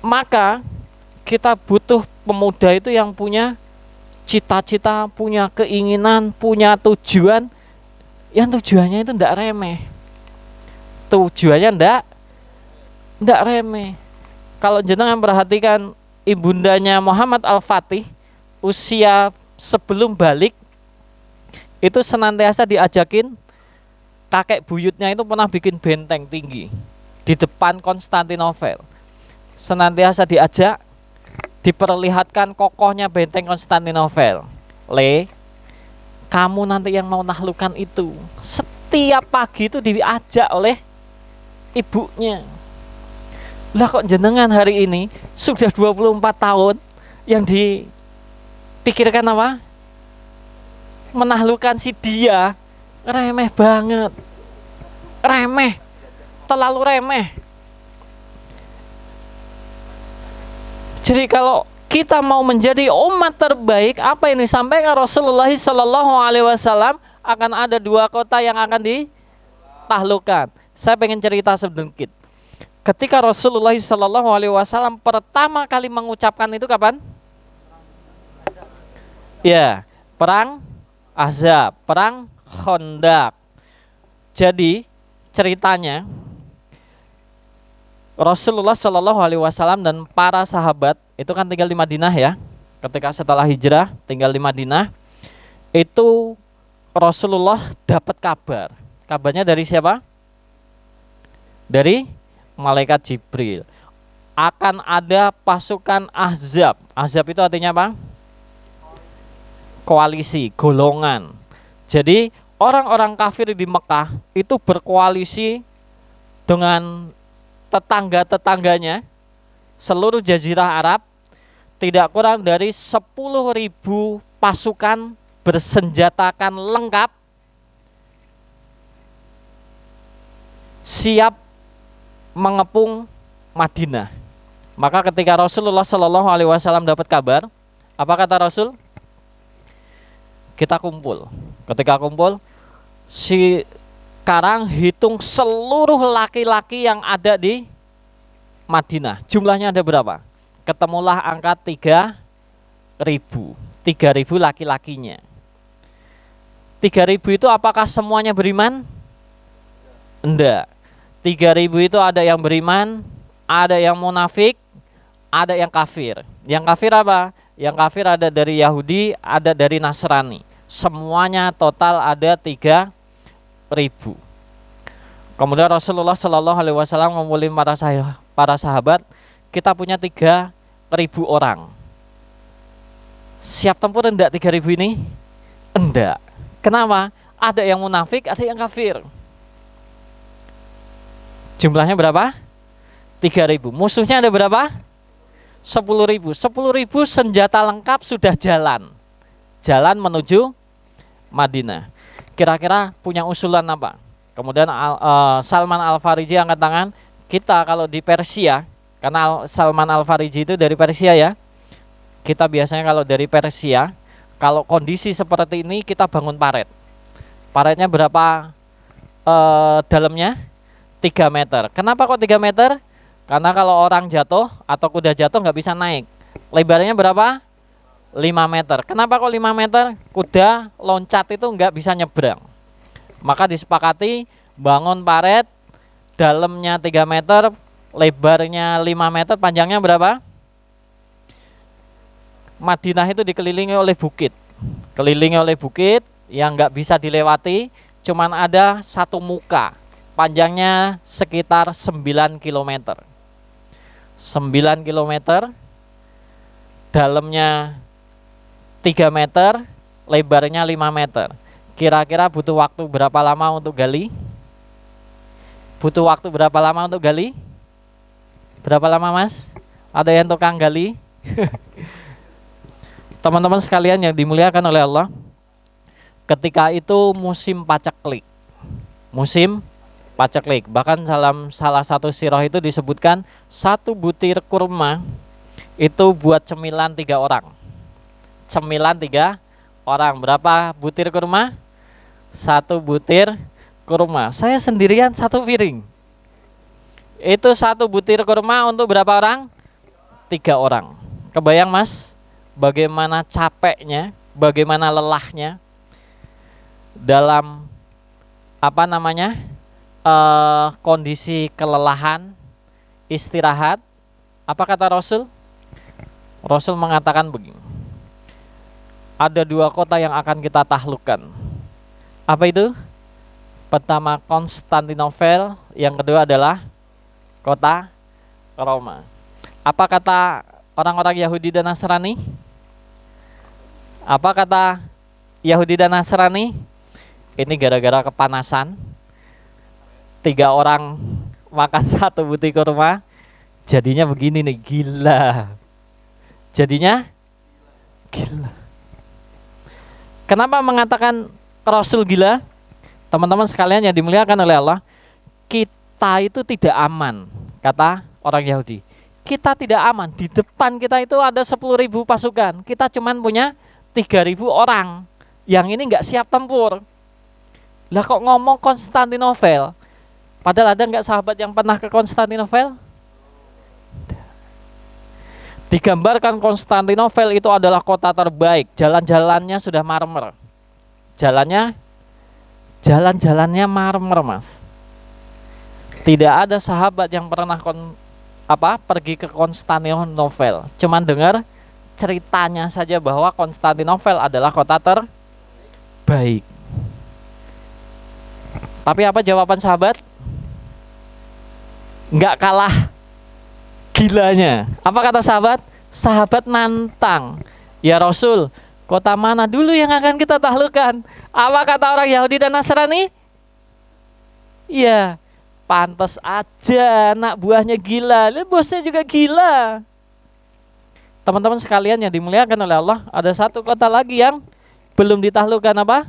Maka kita butuh pemuda itu yang punya cita-cita, punya keinginan, punya tujuan. Yang tujuannya itu ndak remeh. Tujuannya ndak remeh. Kalau jenengan perhatikan ibundanya Muhammad Al-Fatih, usia sebelum balik itu senantiasa diajakin, kakek buyutnya itu pernah bikin benteng tinggi di depan Konstantinopel. Senantiasa diajak, diperlihatkan kokohnya benteng Konstantinopel. Kamu nanti yang mau naklukkan itu. Setiap pagi itu diajak oleh ibunya. Lah kok jenengan hari ini sudah 24 tahun yang dipikirkan apa? Menaklukkan si dia. Remeh banget. Remeh. Terlalu remeh. Jadi kalau kita mau menjadi umat terbaik, apa yang disampaikan Rasulullah SAW, akan ada 2 kota yang akan ditaklukkan. Saya pengen cerita sedikit. Ketika Rasulullah SAW pertama kali mengucapkan itu kapan? Ya, perang Ahzab, perang Khandaq. Jadi ceritanya Rasulullah SAW dan para sahabat itu kan tinggal di Madinah ya. Ketika setelah hijrah tinggal di Madinah, itu Rasulullah dapat kabar. Kabarnya dari siapa? Dari malaikat Jibril. Akan ada pasukan Ahzab. Ahzab itu artinya apa? Koalisi, golongan. Jadi orang-orang kafir di Mekah itu berkoalisi dengan tetangga-tetangganya seluruh jazirah Arab, tidak kurang dari 10.000 pasukan bersenjatakan lengkap, siap mengepung Madinah. Maka ketika Rasulullah SAW dapat kabar, apa kata Rasul? Kita kumpul. Ketika kumpul, sekarang hitung seluruh laki-laki yang ada di Madinah. Jumlahnya ada berapa? Ketemulah angka 3.000. 3.000 laki-lakinya. 3.000 itu apakah semuanya beriman? Enggak. 3.000 itu ada yang beriman, ada yang munafik, ada yang kafir. Yang kafir apa? Yang kafir ada dari Yahudi, ada dari Nasrani. Semuanya total ada 3.000. Kemudian Rasulullah SAW ngumpulin para sahabat, kita punya 3.000 orang. Siap tempur enggak 3.000 ini? Enggak. Kenapa? Ada yang munafik, ada yang kafir. Jumlahnya berapa? 3.000. Musuhnya ada berapa? 10.000. 10.000 senjata lengkap sudah jalan. Jalan menuju Madinah. Kira-kira punya usulan apa? Kemudian Salman Al-Fariji angkat tangan. Kita kalau di Persia, karena Salman Al-Fariji itu dari Persia ya. Kita biasanya kalau dari Persia, kalau kondisi seperti ini kita bangun paret. Paretnya berapa dalamnya? 3 meter. Kenapa kok 3 meter? Karena kalau orang jatuh atau kuda jatuh nggak bisa naik. Lebarnya berapa? 5 meter. Kenapa kok 5 meter? Kuda loncat itu nggak bisa nyebrang. Maka disepakati bangun paret, dalamnya 3 meter, lebarnya 5 meter, panjangnya berapa? Madinah itu dikelilingi oleh bukit. Kelilingi oleh bukit yang nggak bisa dilewati, cuman ada satu muka. Panjangnya sekitar 9 km. 9 km, dalamnya 3 meter, lebarnya 5 meter. Kira-kira butuh waktu berapa lama untuk gali? Butuh waktu berapa lama untuk gali? Berapa lama mas? Ada yang tukang gali? Teman-teman sekalian yang dimuliakan oleh Allah, ketika itu musim paceklik. Musim paceklik. Bahkan dalam salah satu sirah itu disebutkan 1 butir kurma itu buat cemilan 3 orang. Cemilan 3 orang. Berapa butir kurma? 1 butir kurma. Saya sendirian 1 piring. Itu 1 butir kurma untuk berapa orang? 3 orang. Kebayang mas? Bagaimana capeknya, bagaimana lelahnya dalam kondisi kelelahan, istirahat. Apa kata Rasul? Rasul mengatakan begini, ada 2 kota yang akan kita taklukkan. Apa itu? Pertama Konstantinopel, yang kedua adalah kota Roma. Apa kata orang-orang Yahudi dan Nasrani? Apa kata Yahudi dan Nasrani? Ini gara-gara kepanasan, 3 orang makan 1 butir kurma, jadinya begini nih, gila. Jadinya gila. Kenapa mengatakan Rasul gila? Teman-teman sekalian yang dimuliakan oleh Allah, kita itu tidak aman, kata orang Yahudi. Kita tidak aman. Di depan kita itu ada 10.000 pasukan. Kita cuman punya 3.000 orang. Yang ini nggak siap tempur. Lah kok ngomong Konstantinopel? Padahal ada nggak sahabat yang pernah ke Konstantinopel? Digambarkan Konstantinopel itu adalah kota terbaik. Jalan-jalannya sudah marmer. Jalan-jalannya marmer mas. Tidak ada sahabat yang pernah pergi ke Konstantinopel. Cuman dengar ceritanya saja bahwa Konstantinopel adalah kota terbaik. Tapi apa jawaban sahabat? Nggak kalah gilanya. Apa kata sahabat? Sahabat nantang. Ya Rasul, kota mana dulu yang akan kita taklukkan? Apa kata orang Yahudi dan Nasrani? Iya, pantas aja anak buahnya gila, bosnya juga gila. Teman-teman sekalian yang dimuliakan oleh Allah, ada 1 kota lagi yang belum ditaklukkan apa?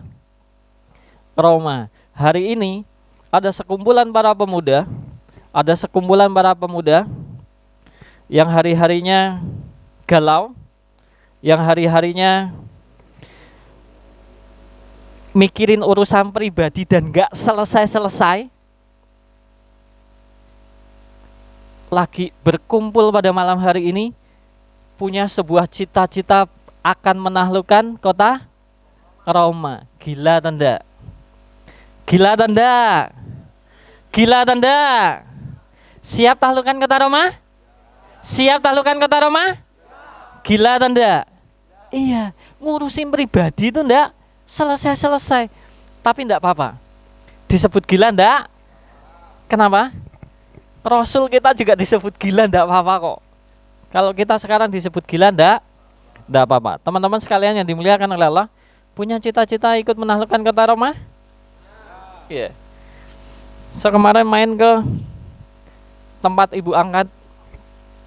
Roma. Hari ini ada sekumpulan para pemuda, yang hari-harinya galau, yang hari-harinya mikirin urusan pribadi dan gak selesai-selesai. Lagi berkumpul pada malam hari ini, punya sebuah cita-cita akan menaklukkan kota Roma. Gila atau enggak? Gila atau enggak? Gila atau enggak? Siap taklukkan kota Roma? Siap taklukkan kota Roma? Gila atau enggak? Iya, ngurusin pribadi itu enggak selesai-selesai. Tapi enggak apa-apa. Disebut gila enggak? Kenapa? Rasul kita juga disebut gila enggak apa-apa kok. Kalau kita sekarang disebut gila enggak Tidak apa-apa. Teman-teman sekalian yang dimuliakan oleh Allah, punya cita-cita ikut menaklukkan kota Roma? Iya. So kemarin main ke tempat ibu angkat,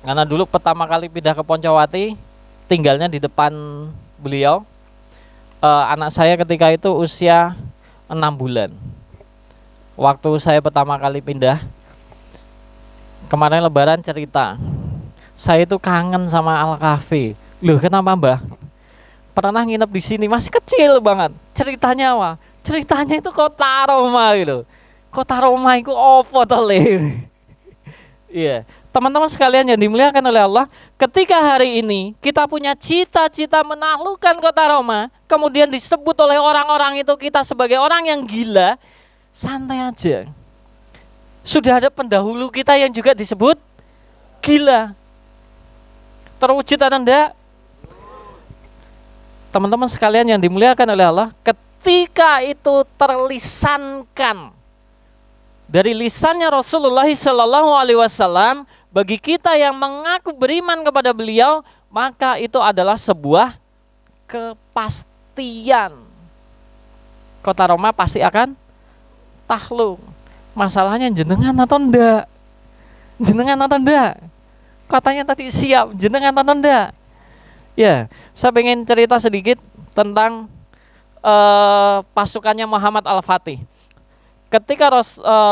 karena dulu pertama kali pindah ke Poncowati, tinggalnya di depan beliau. Anak saya ketika itu usia 6 bulan. Waktu saya pertama kali pindah, kemarin lebaran cerita, saya itu kangen sama Al Cafe. Loh kenapa Mbah? Pernah nginep di sini, masih kecil banget. Ceritanya apa? Ceritanya itu kota Roma gitu. Kota Roma itu opo to le? Iya, teman-teman sekalian yang dimuliakan oleh Allah, ketika hari ini kita punya cita-cita menaklukkan kota Roma, kemudian disebut oleh orang-orang itu kita sebagai orang yang gila, santai aja. Sudah ada pendahulu kita yang juga disebut gila. Terwujud atau enggak? Teman-teman sekalian yang dimuliakan oleh Allah, ketika itu terlisankan dari lisannya Rasulullah Sallallahu Alaihi Wasallam, bagi kita yang mengaku beriman kepada beliau, maka itu adalah sebuah kepastian. Kota Roma pasti akan takluk. Masalahnya jenengan atau enggak? Jenengan atau enggak? Katanya tadi siap, jenengan atau enggak? Ya, saya pengen cerita sedikit tentang pasukannya Muhammad Al-Fatih. Ketika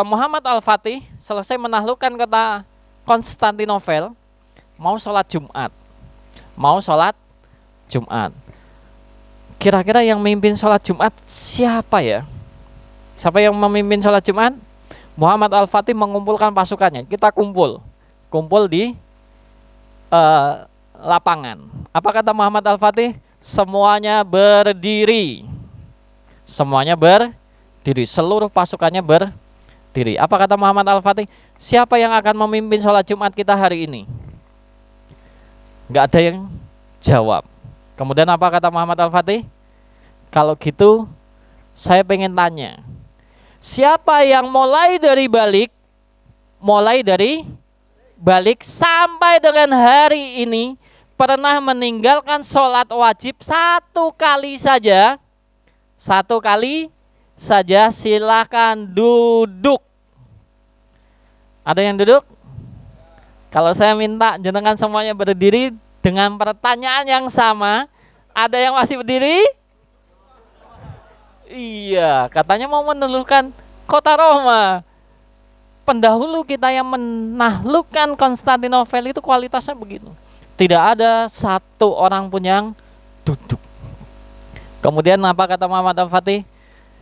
Muhammad Al-Fatih selesai menaklukkan kota Konstantinopel, mau sholat Jumat. Kira-kira yang memimpin sholat Jumat siapa ya? Siapa yang memimpin sholat Jumat? Muhammad Al-Fatih mengumpulkan pasukannya. Kita kumpul di lapangan. Apa kata Muhammad Al-Fatih? Semuanya berdiri. Seluruh pasukannya berdiri. Apa kata Muhammad Al-Fatih? Siapa yang akan memimpin sholat Jumat kita hari ini? Gak ada yang jawab. Kemudian apa kata Muhammad Al-Fatih? Kalau gitu saya pengen tanya, siapa yang mulai dari balik sampai dengan hari ini pernah meninggalkan sholat wajib satu kali saja, silakan duduk. Ada yang duduk? Kalau saya minta jenengan semuanya berdiri dengan pertanyaan yang sama, ada yang masih berdiri? Iya, katanya mau menaklukkan kota Roma. Pendahulu kita yang menaklukkan Konstantinopel itu kualitasnya begitu. Tidak ada satu orang pun yang duduk. Kemudian apa kata Muhammad Al-Fatih?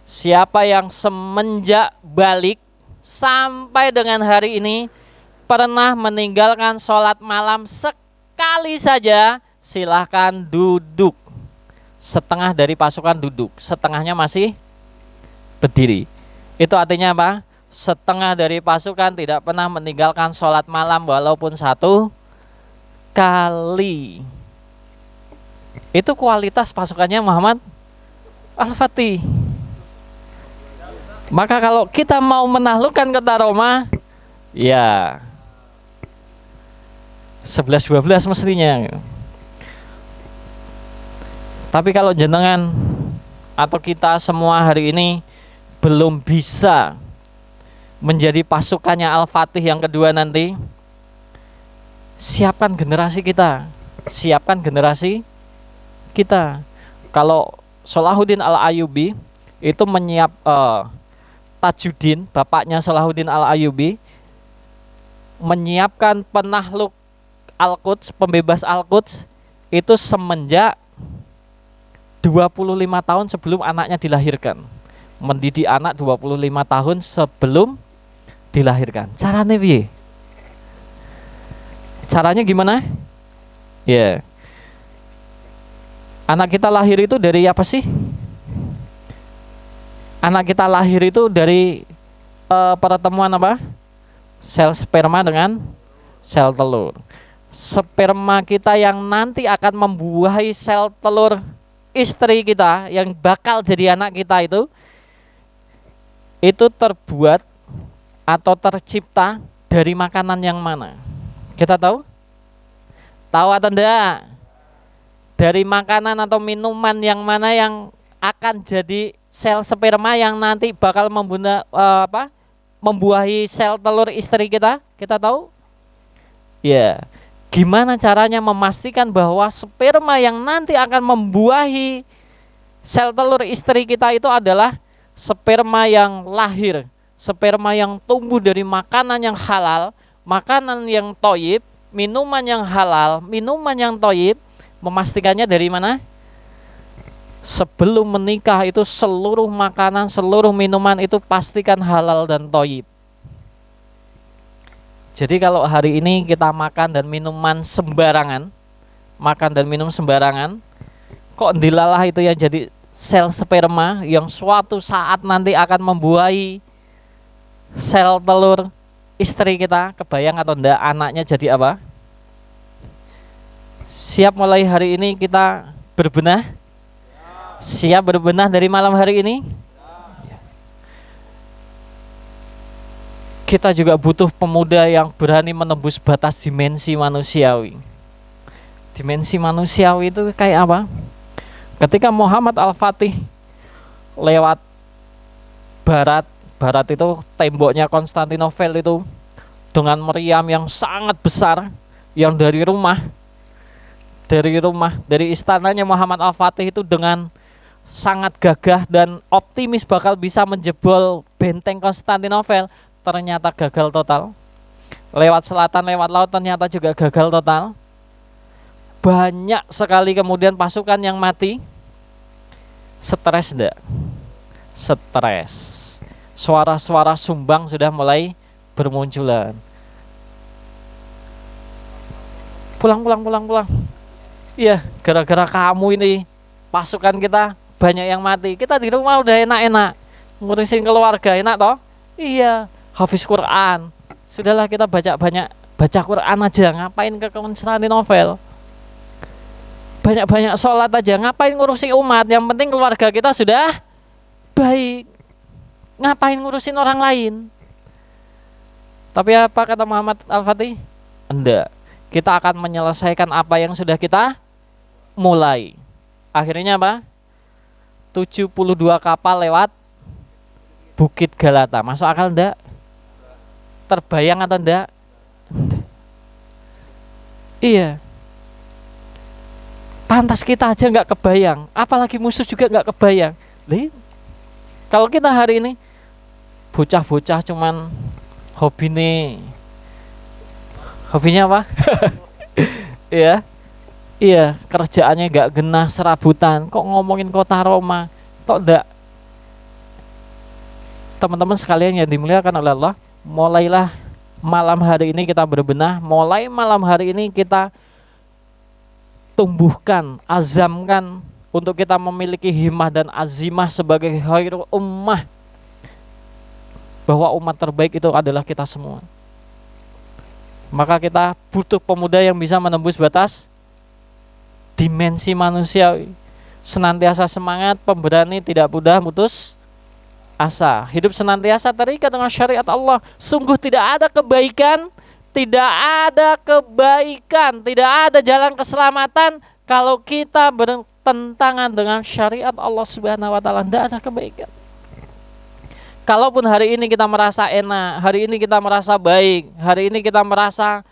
Siapa yang semenjak balik sampai dengan hari ini pernah meninggalkan sholat malam sekali saja, silahkan duduk. Setengah dari pasukan duduk, setengahnya masih berdiri. Itu artinya apa? Setengah dari pasukan tidak pernah meninggalkan sholat malam walaupun satu kali. Itu kualitas pasukannya Muhammad Al-Fatih. Maka kalau kita mau menaklukkan kota Roma, ya 11-12 mestinya. Tapi kalau jenengan atau kita semua hari ini belum bisa menjadi pasukannya Al-Fatih yang kedua nanti, siapkan generasi kita. Kalau Salahuddin Al-Ayyubi itu Tajuddin, bapaknya Salahuddin Al-Ayyubi, menyiapkan penakluk Al-Quds, pembebas Al-Quds itu semenjak 25 tahun sebelum anaknya dilahirkan. Mendidik anak 25 tahun sebelum dilahirkan. Caranya piye? Caranya gimana? Ya. Anak kita lahir itu dari apa sih? Anak kita lahir itu dari pertemuan apa? Sel sperma dengan sel telur. Sperma kita yang nanti akan membuahi sel telur istri kita yang bakal jadi anak kita itu terbuat atau tercipta dari makanan yang mana? Kita tahu? Tahu atau enggak? dari makanan atau minuman yang mana yang akan jadi sel sperma yang nanti bakal membuahi sel telur istri kita? Kita tahu? Ya. Gimana caranya memastikan bahwa sperma yang nanti akan membuahi sel telur istri kita itu adalah sperma yang lahir, sperma yang tumbuh dari makanan yang halal, makanan yang thayyib, minuman yang halal, minuman yang thayyib. Memastikannya dari mana? Sebelum menikah itu seluruh makanan, seluruh minuman itu pastikan halal dan thayyib. Jadi kalau hari ini kita makan dan minuman sembarangan, kok dilalah itu yang jadi sel sperma yang suatu saat nanti akan membuahi sel telur istri kita. Kebayang atau enggak anaknya jadi apa? Siap mulai hari ini kita berbenah? Siap berbenah dari malam hari ini? Kita juga butuh pemuda yang berani menembus batas dimensi manusiawi. Dimensi manusiawi itu kayak apa? Ketika Muhammad Al-Fatih lewat barat itu temboknya Konstantinopel itu dengan meriam yang sangat besar, yang dari istananya Muhammad Al-Fatih itu dengan sangat gagah dan optimis bakal bisa menjebol benteng Konstantinopel. Ternyata gagal total. Lewat selatan, lewat laut ternyata juga gagal total. Banyak sekali kemudian pasukan yang mati. Stres enggak? Stres. Suara-suara sumbang sudah mulai bermunculan. Pulang. Iya, gara-gara kamu ini pasukan kita banyak yang mati. Kita di rumah udah enak-enak, ngurusin keluarga enak toh? Iya. Hafiz Quran, sudahlah kita baca Quran aja, ngapain ke Konstantinopel? Banyak sholat aja, ngapain ngurusin umat? Yang penting keluarga kita sudah baik, ngapain ngurusin orang lain? Tapi apa kata Muhammad Al-Fatih? Enggak, kita akan menyelesaikan apa yang sudah kita mulai. Akhirnya apa? 72 kapal lewat Bukit Galata. Masuk akal enggak? Terbayang atau enggak? Iya. Pantas kita aja enggak kebayang, apalagi musuh juga enggak kebayang. Kalau kita hari ini bocah-bocah cuman hobinya apa? Iya, kerjaannya enggak genah, serabutan. Kok ngomongin kota Roma? Kok enggak? Teman-teman sekalian yang dimuliakan oleh Allah, mulailah malam hari ini kita berbenah, mulai malam hari ini kita tumbuhkan, azamkan untuk kita memiliki himmah dan azimah sebagai khairul ummah, bahwa umat terbaik itu adalah kita semua. Maka kita butuh pemuda yang bisa menembus batas dimensi manusiawi, senantiasa semangat, pemberani, tidak mudah putus asa, hidup senantiasa terikat dengan syariat Allah. Sungguh tidak ada kebaikan, tidak ada jalan keselamatan kalau kita bertentangan dengan syariat Allah Subhanahu wa taala. Tidak ada kebaikan. Kalaupun hari ini kita merasa enak, hari ini kita merasa baik, hari ini kita merasa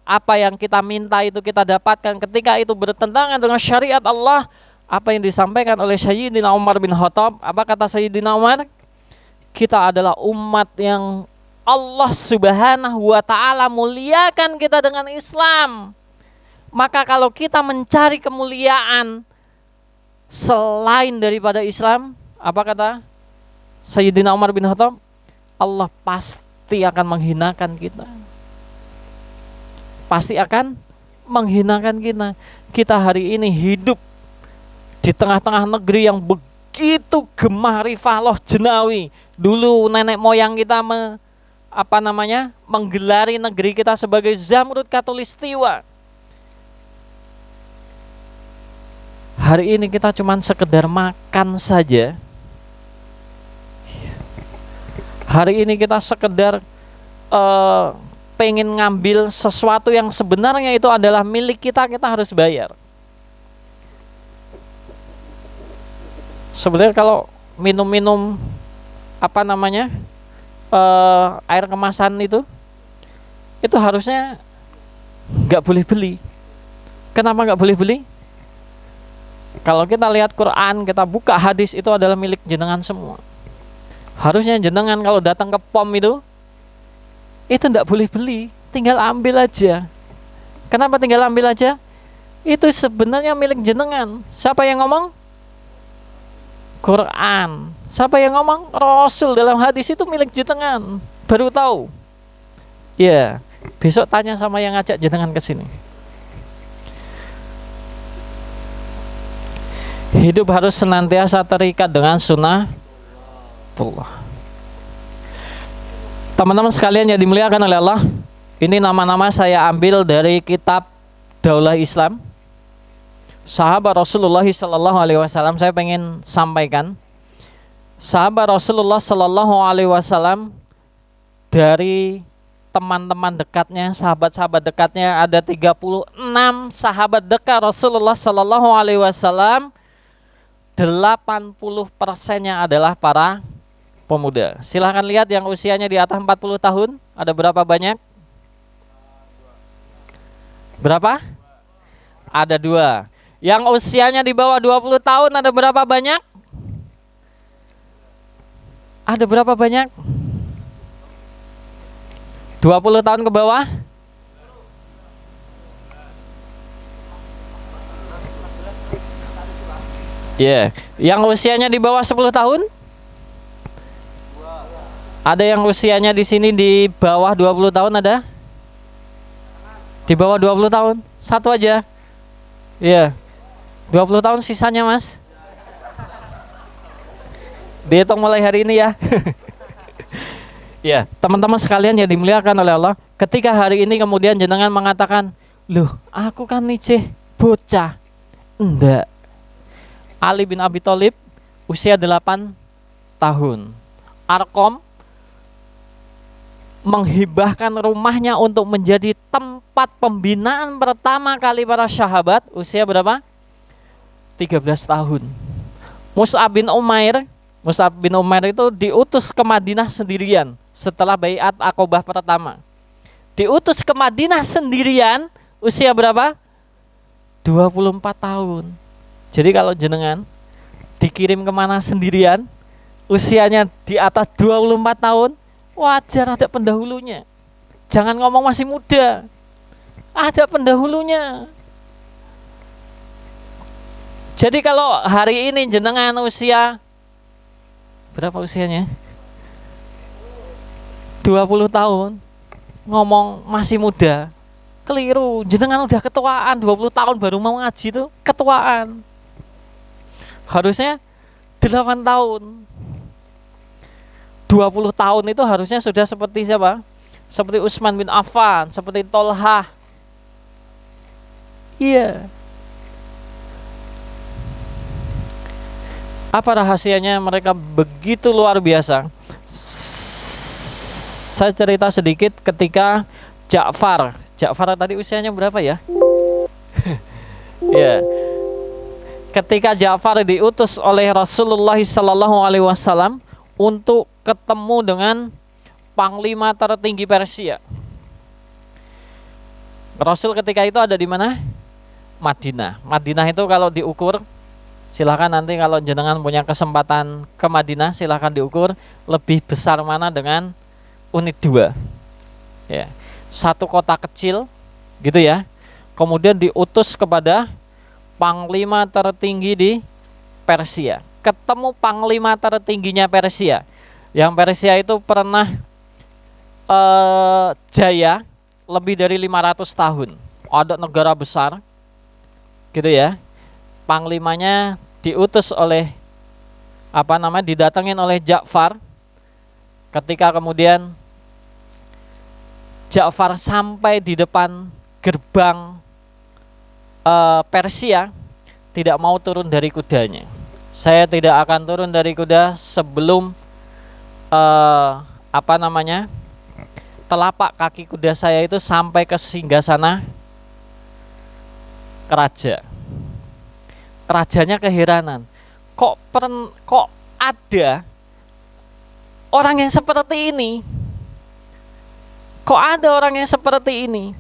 apa yang kita minta itu kita dapatkan, ketika itu bertentangan dengan syariat Allah, apa yang disampaikan oleh Sayyidina Umar bin Khattab, apa kata Sayyidina Umar? Kita adalah umat yang Allah Subhanahu wa taala muliakan kita dengan Islam. Maka kalau kita mencari kemuliaan selain daripada Islam, apa kata Sayyidina Umar bin Khattab? Allah pasti akan menghinakan kita. Pasti akan menghinakan kita. Kita hari ini hidup di tengah-tengah negeri yang begitu gemah rifah jenawi. Dulu nenek moyang kita menggelari negeri kita sebagai Zamrud Khatulistiwa. Hari ini kita cuma sekedar makan saja. Hari ini kita sekedar pengen ngambil sesuatu yang sebenarnya itu adalah milik kita, kita harus bayar. Sebenarnya kalau minum-minum apa namanya air kemasan itu harusnya nggak boleh beli. Kenapa nggak boleh beli? Kalau kita lihat Quran, kita buka hadis, itu adalah milik jenengan semua. Harusnya jenengan kalau datang ke POM itu nggak boleh beli, tinggal ambil aja. Kenapa tinggal ambil aja? Itu sebenarnya milik jenengan. Siapa yang ngomong? Quran. Siapa yang ngomong? Rasul. Dalam hadis itu milik jenengan. Baru tahu. Ya, besok tanya sama yang ngajak jenengan ke sini. Hidup harus senantiasa terikat dengan sunnah Allah. Teman-teman sekalian yang dimuliakan oleh Allah, ini nama-nama saya ambil dari kitab Daulah Islam. Sahabat Rasulullah Sallallahu Alaihi Wasallam, saya pengen sampaikan, sahabat Rasulullah Sallallahu Alaihi Wasallam, dari teman-teman dekatnya, sahabat-sahabat dekatnya, ada 36 sahabat dekat Rasulullah Sallallahu Alaihi Wasallam. 80%-nya adalah para pemuda. Silahkan lihat yang usianya di atas 40 tahun, ada berapa banyak? Berapa? Ada 2. Yang usianya di bawah 20 tahun ada berapa banyak? Ada berapa banyak? 20 tahun ke bawah? Ya, yang usianya di bawah 10 tahun? Ada yang usianya di sini di bawah 20 tahun ada? Di bawah 20 tahun? Satu aja. Iya. 20 tahun sisanya, Mas. Dihitung mulai hari ini ya. Ya, teman-teman sekalian yang dimuliakan oleh Allah, ketika hari ini kemudian jenengan mengatakan, "Loh, aku kan niceh bocah." Enggak. Ali bin Abi Thalib usia 8 tahun. Arqam menghibahkan rumahnya untuk menjadi tempat pembinaan pertama kali para sahabat. Usia berapa? 13 tahun. Mus'ab bin Umair itu diutus ke Madinah sendirian setelah baiat Aqobah pertama. Diutus ke Madinah sendirian, usia berapa? 24 tahun. Jadi kalau jenengan dikirim kemana sendirian, usianya di atas 24 tahun, wajar ada pendahulunya. Jangan ngomong masih muda, ada pendahulunya. Jadi kalau hari ini jenengan usia, berapa usianya? 20 tahun, ngomong masih muda, keliru. Jenengan udah ketuaan, 20 tahun baru mau ngaji itu ketuaan. Harusnya 8 tahun. 20 tahun itu harusnya sudah seperti siapa? Seperti Utsman bin Affan, seperti Tolhah. Iya. Apa rahasianya mereka begitu luar biasa? Saya cerita sedikit ketika Ja'far tadi usianya berapa ya? Ya. Ketika Ja'far diutus oleh Rasulullah Sallallahu Alaihi Wasallam untuk ketemu dengan panglima tertinggi Persia. Rasul ketika itu ada di mana? Madinah. Madinah itu kalau diukur, silakan nanti kalau jenengan punya kesempatan ke Madinah, silakan diukur lebih besar mana dengan unit 2. Ya. Satu kota kecil gitu ya. Kemudian diutus kepada panglima tertinggi di Persia. Ketemu panglima tertingginya Persia. Yang Persia itu pernah jaya lebih dari 500 tahun. Ada negara besar gitu ya. Panglimanya diutus oleh didatengin oleh Ja'far. Ketika kemudian Ja'far sampai di depan gerbang Persia, tidak mau turun dari kudanya. Saya tidak akan turun dari kuda sebelum telapak kaki kuda saya itu sampai ke singgasana raja. Rajanya keheranan, kok ada orang yang seperti ini? Kok ada orang yang seperti ini?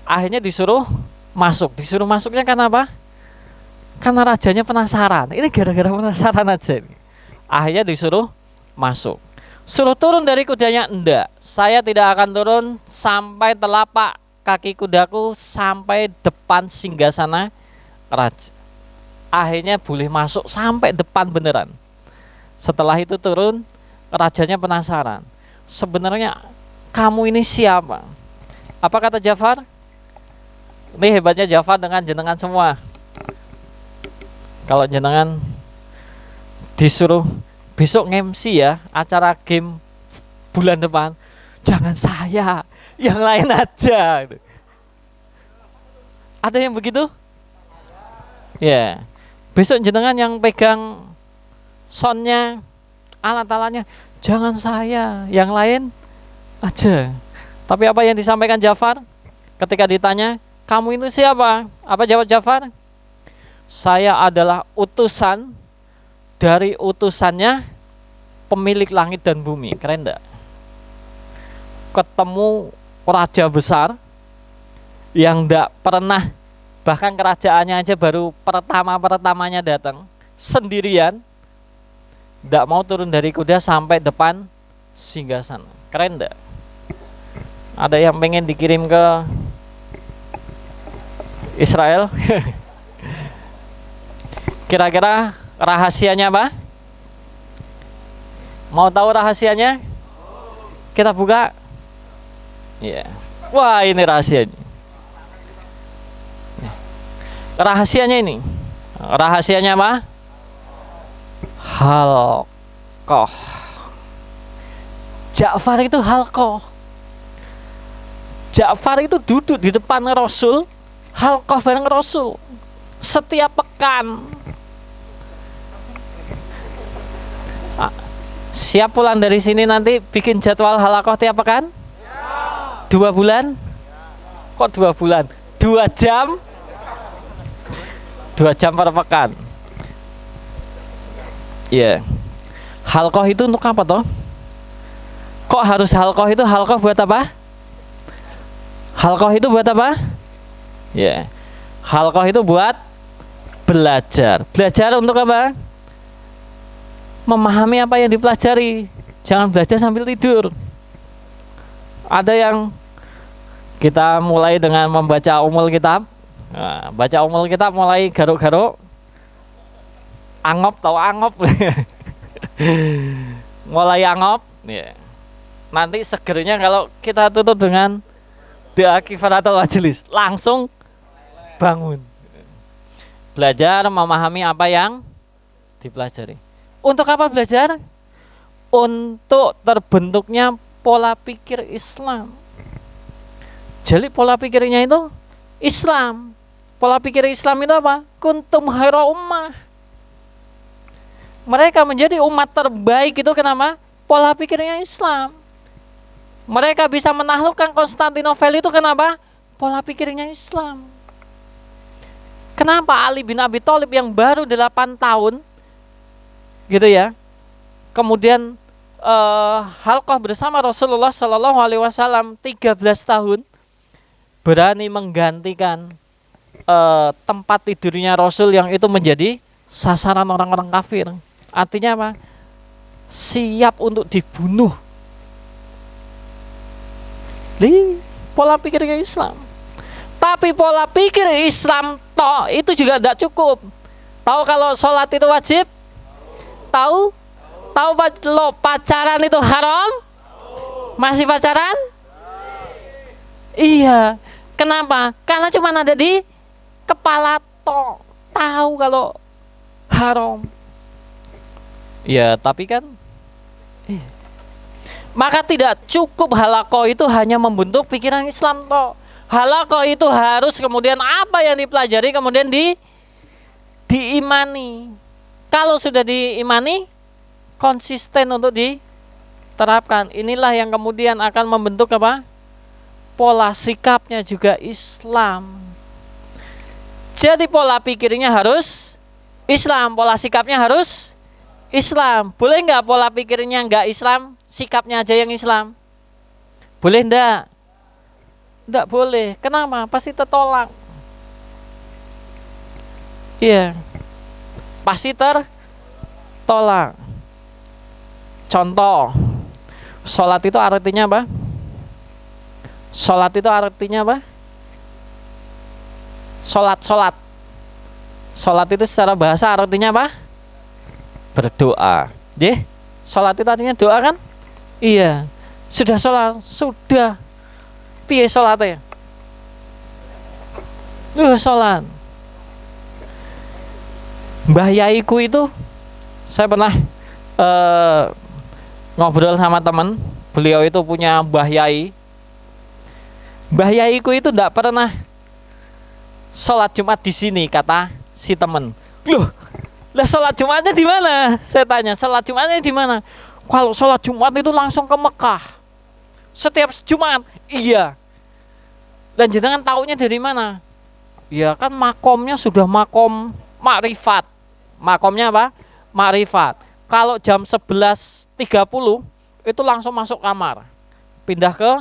Akhirnya disuruh masuk. Disuruh masuknya karena apa? Karena rajanya penasaran. Ini gara-gara penasaran aja. Akhirnya disuruh masuk. Suruh turun dari kudanya, enggak. Saya tidak akan turun sampai telapak kaki kudaku sampai depan singgasana raja. Akhirnya boleh masuk sampai depan beneran. Setelah itu turun, rajanya penasaran. Sebenarnya kamu ini siapa? Apa kata Ja'far? Ini hebatnya Ja'far dengan jenengan semua. Kalau jenengan disuruh besok nge-MC ya acara game bulan depan, jangan saya, yang lain aja. Ada yang begitu? Ya. Besok jenengan yang pegang soundnya, alat-alatnya, jangan saya, yang lain aja. Tapi apa yang disampaikan Ja'far ketika ditanya, kamu itu siapa? Apa jawab Ja'far? Saya adalah utusan dari utusannya pemilik langit dan bumi. Keren enggak? Ketemu raja besar yang enggak pernah, bahkan kerajaannya aja baru pertamanya datang sendirian, enggak mau turun dari kuda sampai depan singgasana. Keren enggak? Ada yang pengen dikirim ke Israel? Kira-kira rahasianya apa? Mau tahu rahasianya? Kita buka. Ya. Wah, ini rahasianya. Rahasianya ini. Rahasianya apa? Halqah. Ja'far itu halqah. Ja'far itu duduk di depan Rasul, halqah bareng Rasul setiap pekan. Siap pulang dari sini nanti bikin jadwal halaqah tiap pekan? 2 bulan? Kok 2 bulan? 2 jam? 2 jam per pekan. Iya. Halaqah itu untuk apa toh? Kok harus halaqah itu? Halaqah buat apa? Halaqah itu buat apa? Ya. Halaqah itu buat belajar. Belajar untuk apa? Memahami apa yang dipelajari. Jangan belajar sambil tidur. Ada yang kita mulai dengan membaca umul kitab. Nah, baca umul kitab mulai garuk-garuk. Angop, tahu angop? Mulai angop. Ya. Nanti segernya kalau kita tutup dengan doa kifaratul majelis, langsung bangun. Belajar memahami apa yang dipelajari. Untuk apa belajar? Untuk terbentuknya pola pikir Islam. Jadi pola pikirnya itu Islam. Pola pikir Islam itu apa? Kuntum khaira ummah. Mereka menjadi umat terbaik itu kenapa? Pola pikirnya Islam. Mereka bisa menaklukkan Konstantinopel itu kenapa? Pola pikirnya Islam. Kenapa Ali bin Abi Thalib yang baru 8 tahun gitu ya, kemudian halqah bersama Rasulullah Shallallahu Alaihi Wasallam 13 tahun, berani menggantikan tempat tidurnya Rasul yang itu menjadi sasaran orang-orang kafir. Artinya apa? Siap untuk dibunuh. Pola pikirnya Islam. Tapi pola pikir Islam toh itu juga tidak cukup. Tahu kalau sholat itu wajib? Tahu? Tahu lo pacaran itu haram? Masih pacaran? Iya. Kenapa? Karena cuma ada di kepala toh. Tahu kalau haram. Ya, tapi kan maka tidak cukup halaqah itu hanya membentuk pikiran Islam toh. Halaqah itu harus kemudian apa yang dipelajari kemudian diimani. Kalau sudah diimani, konsisten untuk diterapkan. Inilah yang kemudian akan membentuk apa? Pola sikapnya juga Islam. Jadi pola pikirnya harus Islam, pola sikapnya harus Islam. Boleh nggak pola pikirnya nggak Islam, sikapnya aja yang Islam? Boleh ndak? Ndak boleh. Kenapa? Pasti tertolak. Iya, pasti tertolak. Contoh, sholat itu artinya apa? Sholat itu artinya apa? Sholat. Sholat itu secara bahasa artinya apa? Berdoa. Sholat itu artinya doa kan? Iya. Sudah sholat, sudah. Piye sholatnya? Sholat. Mbah Yaiku itu, saya pernah ngobrol sama teman. Beliau itu punya Mbah Yai. Mbah Yaiku itu tidak pernah sholat Jumat di sini, kata si teman. Lah sholat Jumatnya di mana? Saya tanya, sholat Jumatnya di mana? Kalau sholat Jumat itu langsung ke Mekah. Setiap Jumat. Iya. Dan jenengan taunya dari mana? Ya kan makomnya sudah makom makrifat. Makomnya apa? Makrifat. Kalau jam 11.30 itu langsung masuk kamar. Pindah ke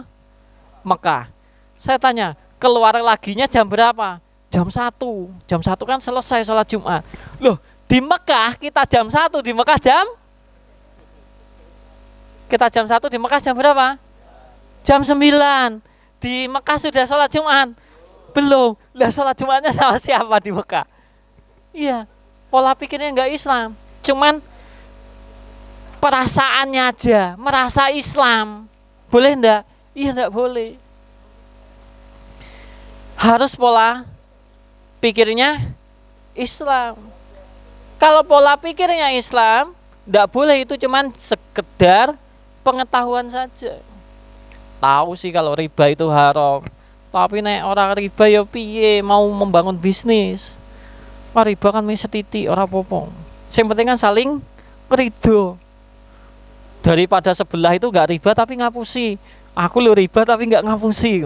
Mekah. Saya tanya, keluar laginya jam berapa? Jam 1. Jam 1 kan selesai sholat Jumat. Loh, di Mekah kita jam 1, di Mekah jam? Kita jam 1, di Mekah jam berapa? Jam 9. Di Mekah sudah sholat Jumat? Belum. Lah sholat Jumatnya sama siapa di Mekah? Iya, pola pikirnya enggak Islam. Cuman perasaannya aja, merasa Islam. Boleh enggak? Iya, enggak boleh. Harus pola pikirnya Islam. Kalau pola pikirnya Islam, enggak boleh, itu cuman sekedar pengetahuan saja. Tahu sih kalau riba itu haram, tapi nek orang riba ya piye, mau membangun bisnis. Wah, riba kan mesti setitik, ora apa-apa. Yang penting kan saling ridho. Daripada sebelah itu enggak riba tapi ngapusi. Aku lu riba tapi enggak ngapusi.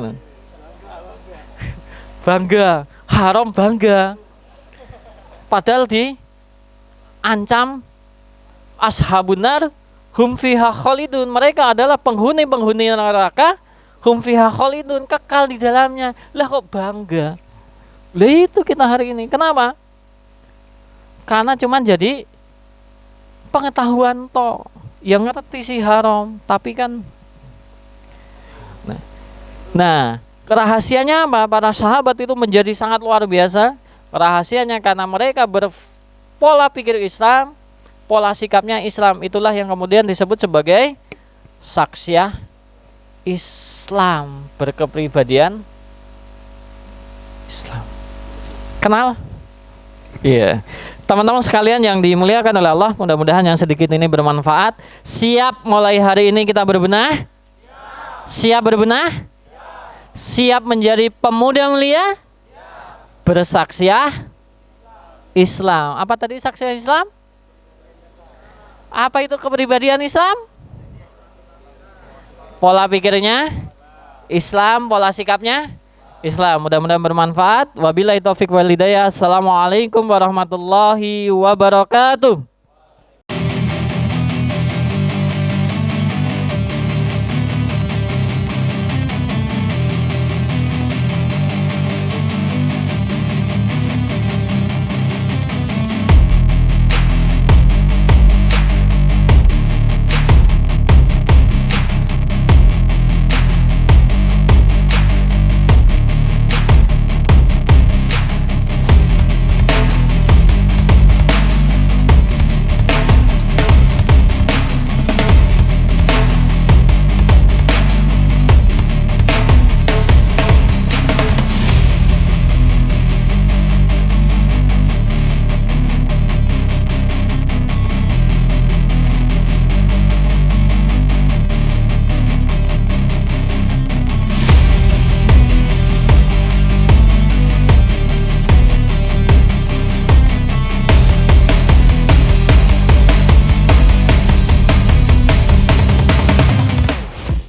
Bangga, haram bangga. Padahal diancam ashabun nar hum fiha khalidun. Mereka adalah penghuni-penghuni neraka, hum fiha khalidun, kekal di dalamnya. Lah kok bangga? Lah itu kita hari ini. Kenapa? Karena cuman jadi pengetahuan toh. Yang ngerti sih haram, tapi kan nah, rahasianya apa? Para sahabat itu menjadi sangat luar biasa. Rahasianya karena mereka berpola pikir Islam, pola sikapnya Islam. Itulah yang kemudian disebut sebagai saksiyah Islam, berkepribadian Islam. Kenal? Iya. Teman-teman sekalian yang dimuliakan oleh Allah, mudah-mudahan yang sedikit ini bermanfaat. Siap mulai hari ini kita berbenah? Siap berbenah? Siap menjadi pemuda mulia? Bersaksiah Islam. Apa tadi saksiah Islam? Apa itu kepribadian Islam? Pola pikirnya Islam, pola sikapnya Islam. Mudah-mudahan bermanfaat. Wabillahi taufik wal hidayah. Assalamualaikum warahmatullahi wabarakatuh.